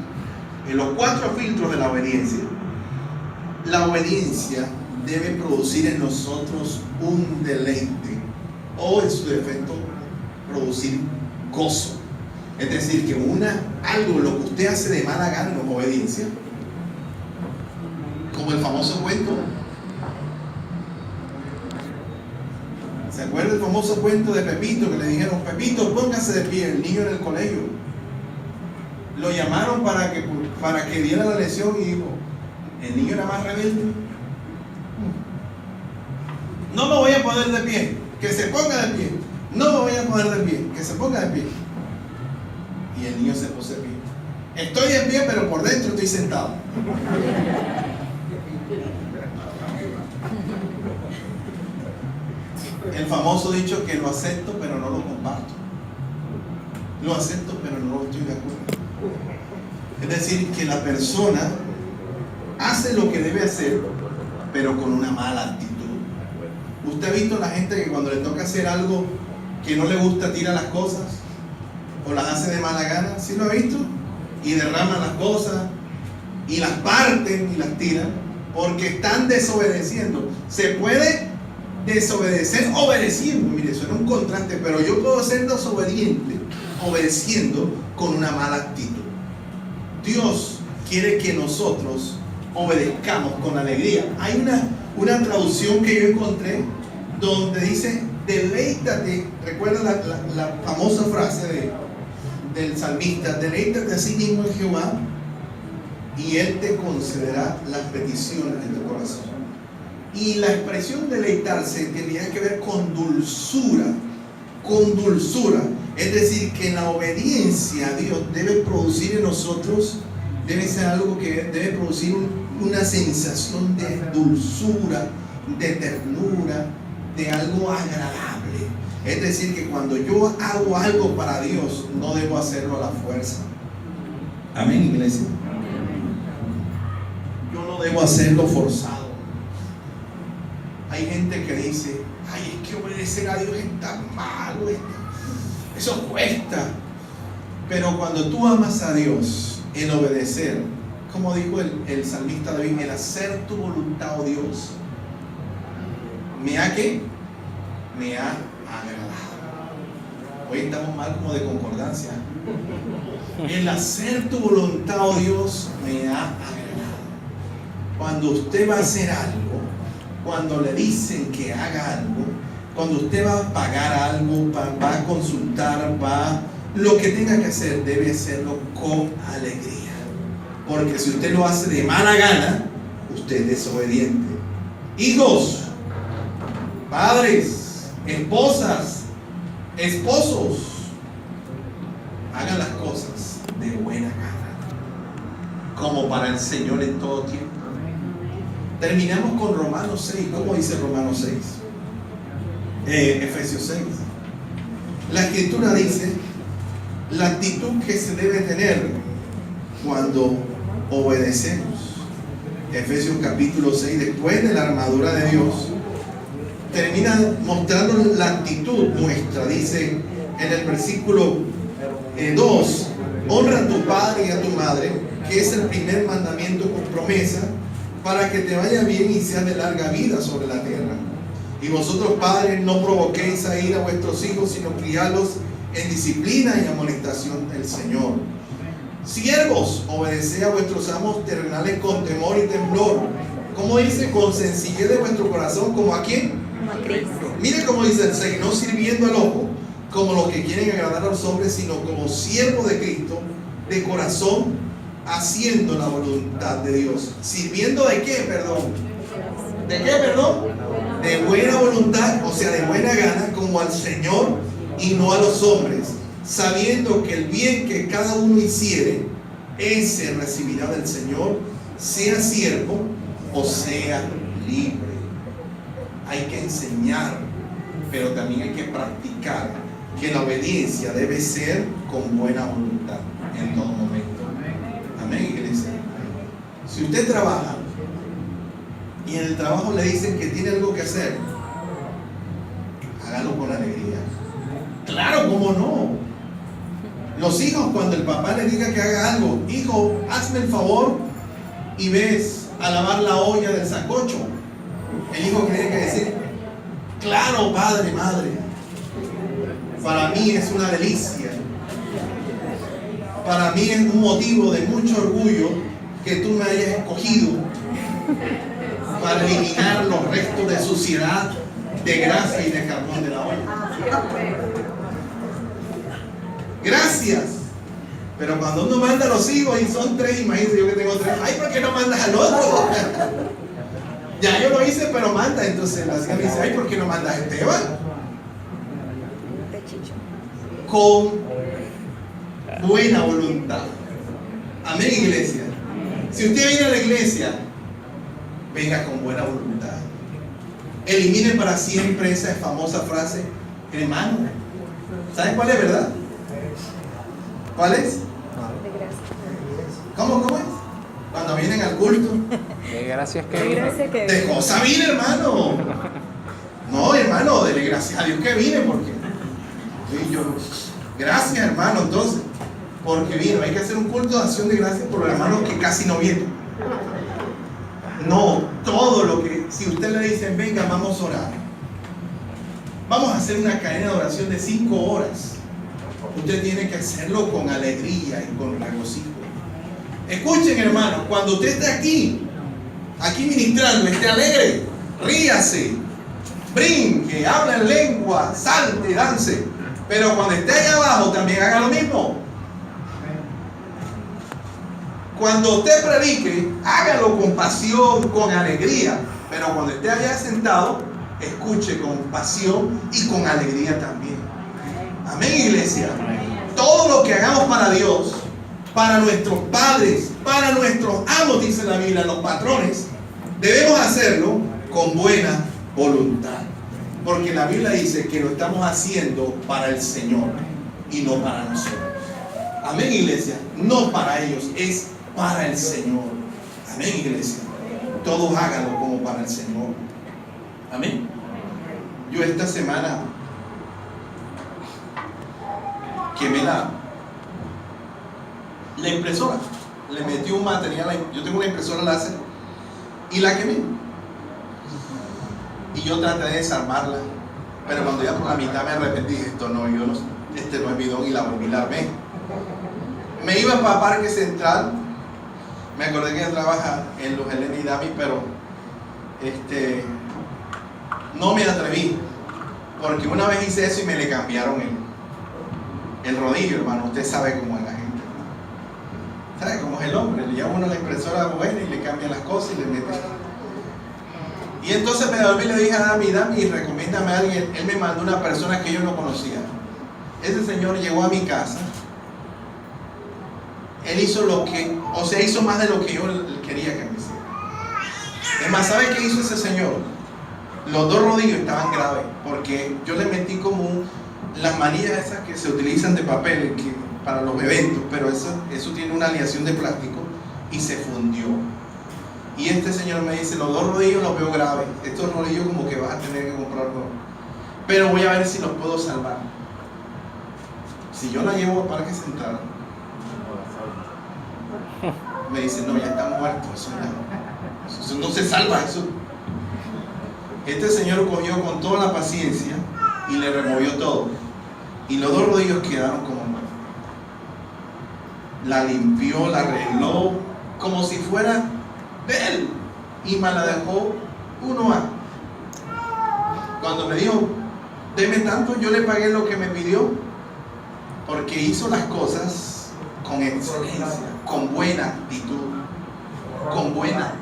en los 4 filtros de la obediencia debe producir en nosotros un deleite, o en su defecto producir gozo. Es decir, que algo, lo que usted hace de mala gana, no es obediencia. Como el famoso cuento. ¿Se acuerda el famoso cuento de Pepito? Que le dijeron: Pepito, póngase de pie. El niño en el colegio. Lo llamaron para que diera la lección y dijo: el niño era más rebelde. No me voy a poner de pie. Que se ponga de pie. No me voy a poner de pie. Que se ponga de pie. Y el niño se puso de pie. Estoy de pie, pero por dentro estoy sentado. El famoso dicho que lo acepto, pero no lo comparto. Lo acepto, pero no estoy de acuerdo. Es decir, que la persona hace lo que debe hacer, pero con una mala actitud. ¿Usted ha visto a la gente que cuando le toca hacer algo que no le gusta, tira las cosas? ¿O las hace de mala gana? ¿Sí lo ha visto? Y derraman las cosas, y las parten y las tiran, porque están desobedeciendo. Se puede desobedecer obedeciendo. Mire, eso era un contraste, pero yo puedo ser desobediente obedeciendo con una mala actitud. Dios quiere que nosotros obedezcamos con alegría. Hay una traducción que yo encontré donde dice: deleítate. Recuerda la famosa frase del salmista: deleítate a sí mismo en Jehová y Él te concederá las peticiones de tu corazón. Y la expresión deleitarse tenía que ver con dulzura, es decir, que la obediencia a Dios debe producir en nosotros, debe ser algo que debe producir una sensación de dulzura, de ternura, de algo agradable. Es decir, que cuando yo hago algo para Dios, no debo hacerlo a la fuerza. Amén, iglesia. Yo no debo hacerlo forzado. Hay gente que dice: ay, es que obedecer a Dios es tan malo, eso cuesta. Pero cuando tú amas a Dios, el obedecer, como dijo el salmista David, el hacer tu voluntad, oh Dios, me ha agradado. Hoy estamos mal como de concordancia. El hacer tu voluntad, oh Dios, me ha agradado. Cuando usted va a hacer algo, cuando le dicen que haga algo, cuando usted va a pagar algo, va a consultar, lo que tenga que hacer, debe hacerlo con alegría. Porque si usted lo hace de mala gana, usted es desobediente. Hijos, padres, esposas, esposos, hagan las cosas de buena gana, como para el Señor en todo tiempo. Terminamos con Romanos 6. ¿Cómo dice Romanos 6? Efesios 6. La Escritura dice la actitud que se debe tener cuando obedecemos. Efesios capítulo 6, después de la armadura de Dios, termina mostrando la actitud nuestra. Dice en el versículo 2: honra a tu padre y a tu madre, que es el primer mandamiento con promesa, para que te vaya bien y seas de larga vida sobre la tierra. Y vosotros, padres, no provoquéis a ira a vuestros hijos, sino criadlos en disciplina y amonestación del Señor. Siervos, obedeced a vuestros amos terrenales con temor y temblor. ¿Cómo dice? Con sencillez de vuestro corazón. ¿Como a quién? Como a Cristo. Mire cómo dice el 6: no sirviendo al ojo como los que quieren agradar a los hombres, sino como siervos de Cristo, de corazón, haciendo la voluntad de Dios. ¿Sirviendo de qué, perdón? ¿De qué, perdón? De buena voluntad, o sea, de buena gana, como al Señor y no a los hombres, sabiendo que el bien que cada uno hiciere, ese recibirá del Señor, sea siervo o sea libre. Hay que enseñar, pero también hay que practicar que la obediencia debe ser con buena voluntad en todo momento. Amén, iglesia. Si usted trabaja y en el trabajo le dicen que tiene algo que hacer, hágalo con alegría. Claro, ¿cómo no? Los hijos, cuando el papá le diga que haga algo: hijo, hazme el favor y ves a lavar la olla del sancocho. El hijo tiene que decir, claro, padre, madre, para mí es una delicia. Para mí es un motivo de mucho orgullo que tú me hayas escogido para eliminar los restos de suciedad, de grasa y de carbón de la olla. Gracias. Pero cuando uno manda a los hijos y son 3, imagínate yo que tengo 3, ay, ¿por qué no mandas al otro? Ya yo lo hice, pero manda. Entonces la señora dice, ay, ¿por qué no mandas a Esteban? Con buena voluntad. Amén, iglesia. Si usted viene a la iglesia, venga con buena voluntad. Elimine para siempre esa famosa frase, hermano. ¿Saben cuál es, verdad? ¿Cuál es? ¿Cómo es? Cuando vienen al culto. De gracias que vine. De cosa vine, hermano. No, hermano, dele gracias a Dios que vine, porque y yo, gracias, hermano, entonces, porque vino. Hay que hacer un culto de acción de gracias por los hermanos que casi no vienen. No, todo lo que, si usted le dicen, venga, vamos a orar, vamos a hacer una cadena de oración de 5 horas, usted tiene que hacerlo con alegría y con regocijo. Escuchen, hermano, cuando usted esté aquí ministrando, esté alegre, ríase, brinque, hable en lengua, salte, dance. Pero cuando esté allá abajo también haga lo mismo. Cuando usted predique, hágalo con pasión, con alegría. Pero cuando esté allá sentado, escuche con pasión y con alegría también. Amén, iglesia. Todo lo que hagamos para Dios, para nuestros padres, para nuestros amos, dice la Biblia, los patrones, debemos hacerlo con buena voluntad. Porque la Biblia dice que lo estamos haciendo para el Señor y no para nosotros. Amén, iglesia. No para ellos, es para el Señor. Amén, iglesia. Todos háganlo como para el Señor. Amén. Yo esta semana quemé la impresora. Le metí un material. Yo tengo una impresora láser y la quemé. Y yo traté de desarmarla, pero cuando ya por la mitad me arrepentí, este no es mi don, y la volví a armé. Me iba para Parque Central, me acordé que ella trabaja en los Elena y Dami, pero no me atreví, porque una vez hice eso y me le cambiaron el rodillo, hermano. Usted sabe cómo es la gente, ¿sabe cómo es el hombre? Le lleva uno la impresora buena y le cambian las cosas y le mete. Y entonces me devolví y le dije a Dami, recomiéndame a alguien. Él me mandó una persona que yo no conocía. Ese señor llegó a mi casa. Él hizo hizo más de lo que yo quería que me hiciera. Es más, ¿sabe qué hizo ese señor? Los 2 rodillos estaban graves, porque yo le metí como las manillas esas que se utilizan de papel para los eventos, pero eso tiene una aleación de plástico y se fundió. Y este señor me dice, los 2 rodillos los veo graves. Estos rodillos como que vas a tener que comprarlos. Pero voy a ver si los puedo salvar. Si yo la llevo a Parque Central, me dice, no, ya está muerto. Eso no se salva. Eso. Este señor cogió con toda la paciencia y le removió todo. Y los 2 rodillos quedaron como nuevos. La limpió, la arregló, como si fuera de él, y me la dejó 1A. Cuando me dijo, deme tanto, yo le pagué lo que me pidió, porque hizo las cosas con excelencia, con buena actitud, con buena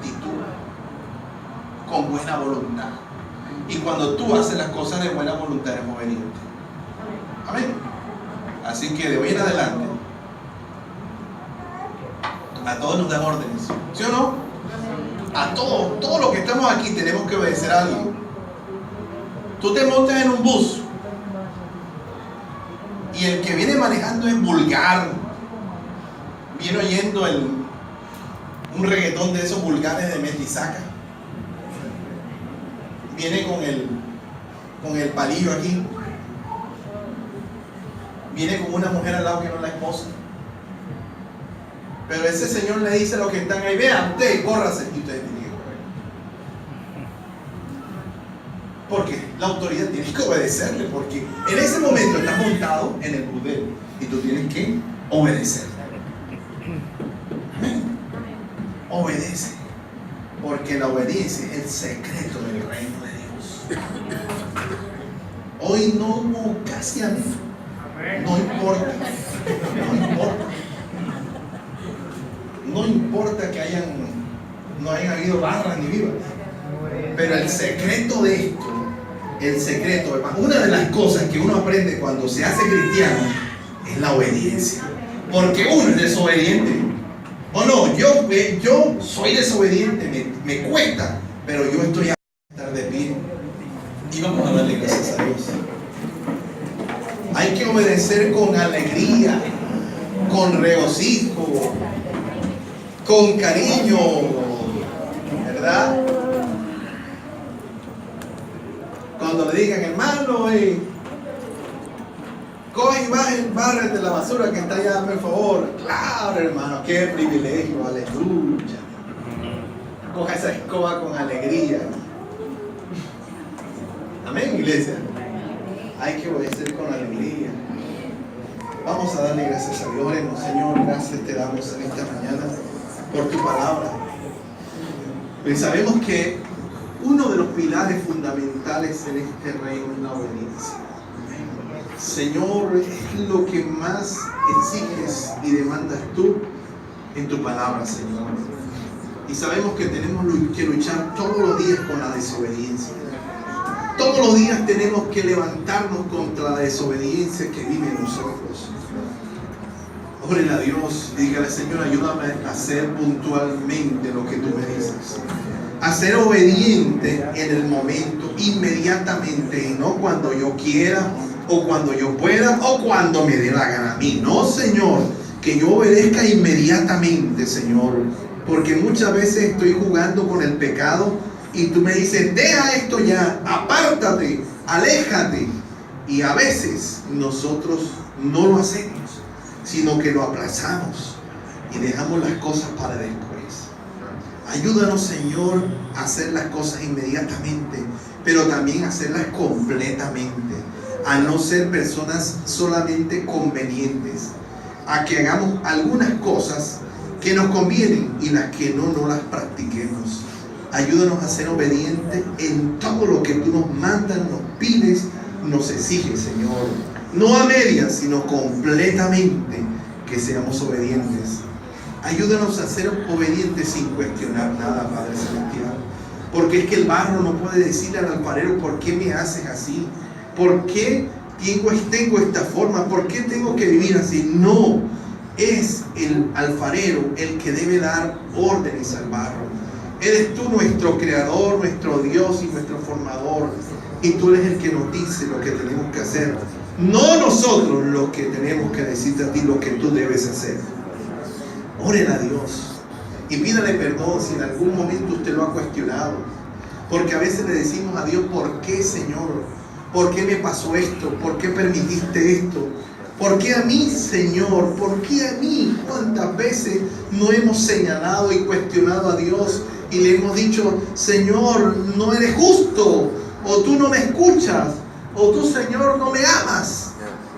voluntad. Y cuando tú haces las cosas de buena voluntad, eres obediente. Amén. Así que de hoy en adelante, a todos nos dan órdenes, ¿sí o no? A todos los que estamos aquí tenemos que obedecer a alguien. Tú te montas en un bus y el que viene manejando es vulgar, viene oyendo un reggaetón de esos vulgares de metisaca, viene con el palillo aquí, viene con una mujer al lado que no es la esposa. Pero ese señor le dice a los que están ahí, vean, usted, córrase, y ustedes tienen que correr. Porque la autoridad tienes que obedecerle, porque en ese momento estás montado en el poder y tú tienes que obedecer. Amén. Obedece, porque la obediencia es el secreto del reino de Dios. Hoy no casi a mí. No importa. No importa que no hayan habido barras ni vivas. Pero el secreto de esto, una de las cosas que uno aprende cuando se hace cristiano es la obediencia. Porque uno es desobediente. O no, yo soy desobediente, me cuesta, pero yo estoy a estar de pie. Y vamos a darle gracias a Dios. Hay que obedecer con alegría, con regocijo, con cariño, ¿verdad? Cuando le digan, hermano, coge y bárrete la basura que está allá, por favor. Claro, hermano, qué privilegio, aleluya. Coja esa escoba con alegría. Amén, iglesia. Hay que obedecer con alegría. Vamos a darle gracias a Dios. Oremos, Señor, gracias te damos en esta mañana por tu palabra. Pues sabemos que uno de los pilares fundamentales en este reino es la obediencia. Señor, es lo que más exiges y demandas tú en tu palabra, Señor. Y sabemos que tenemos que luchar todos los días con la desobediencia. Todos los días tenemos que levantarnos contra la desobediencia que vive en nosotros. Órale a Dios, dígale, Señor, ayúdame a hacer puntualmente lo que tú me dices. A ser obediente en el momento, inmediatamente, y no cuando yo quiera, o cuando yo pueda, o cuando me dé la gana a mí. No, Señor, que yo obedezca inmediatamente, Señor. Porque muchas veces estoy jugando con el pecado y tú me dices, deja esto ya, apártate, aléjate. Y a veces nosotros no lo hacemos, sino que lo aplazamos y dejamos las cosas para después. Ayúdanos, Señor, a hacer las cosas inmediatamente, pero también a hacerlas completamente. A no ser personas solamente convenientes. A que hagamos algunas cosas que nos convienen y las que no las practiquemos. Ayúdanos a ser obedientes en todo lo que tú nos mandas, nos pides, nos exiges, Señor. No a medias, sino completamente que seamos obedientes. Ayúdanos a ser obedientes sin cuestionar nada, Padre Celestial. Porque es que el barro no puede decirle al alfarero, ¿por qué me haces así? ¿Por qué tengo esta forma? ¿Por qué tengo que vivir así? No, es el alfarero el que debe dar órdenes al barro. Eres tú nuestro creador, nuestro Dios y nuestro formador. Y tú eres el que nos dice lo que tenemos que hacer. No nosotros lo que tenemos que decirte a ti lo que tú debes hacer. Órale a Dios y pídale perdón si en algún momento usted lo ha cuestionado. Porque a veces le decimos a Dios, ¿por qué, Señor? ¿Por qué me pasó esto? ¿Por qué permitiste esto? ¿Por qué a mí, Señor? ¿Por qué a mí? ¿Cuántas veces no hemos señalado y cuestionado a Dios y le hemos dicho, Señor, no eres justo, o tú no me escuchas, o tú, Señor, no me amas?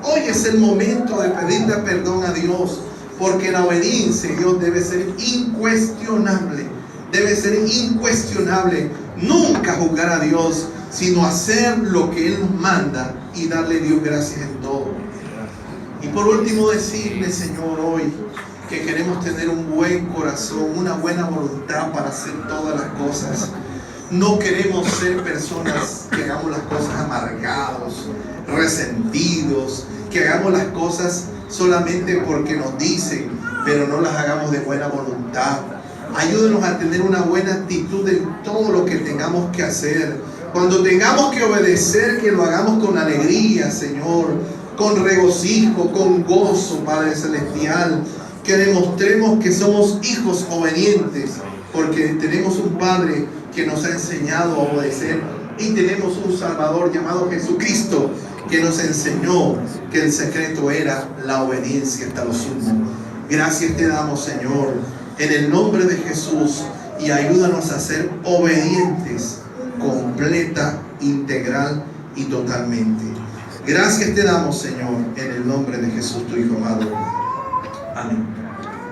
Hoy es el momento de pedirle perdón a Dios, porque la obediencia, Dios, debe ser incuestionable. Debe ser incuestionable. Nunca juzgar a Dios, sino hacer lo que Él nos manda y darle a Dios gracias en todo. Y por último decirle, Señor, hoy que queremos tener un buen corazón, una buena voluntad para hacer todas las cosas. No queremos ser personas que hagamos las cosas amargados, resentidos, que hagamos las cosas solamente porque nos dicen, pero no las hagamos de buena voluntad. Ayúdenos a tener una buena actitud en todo lo que tengamos que hacer. Cuando tengamos que obedecer, que lo hagamos con alegría, Señor, con regocijo, con gozo, Padre Celestial. Que demostremos que somos hijos obedientes, porque tenemos un Padre que nos ha enseñado a obedecer y tenemos un Salvador llamado Jesucristo que nos enseñó que el secreto era la obediencia hasta lo sumo. Gracias te damos, Señor, en el nombre de Jesús, y ayúdanos a ser obedientes completamente. integral y totalmente. Gracias te damos, Señor, en el nombre de Jesús, tu Hijo amado. Amén.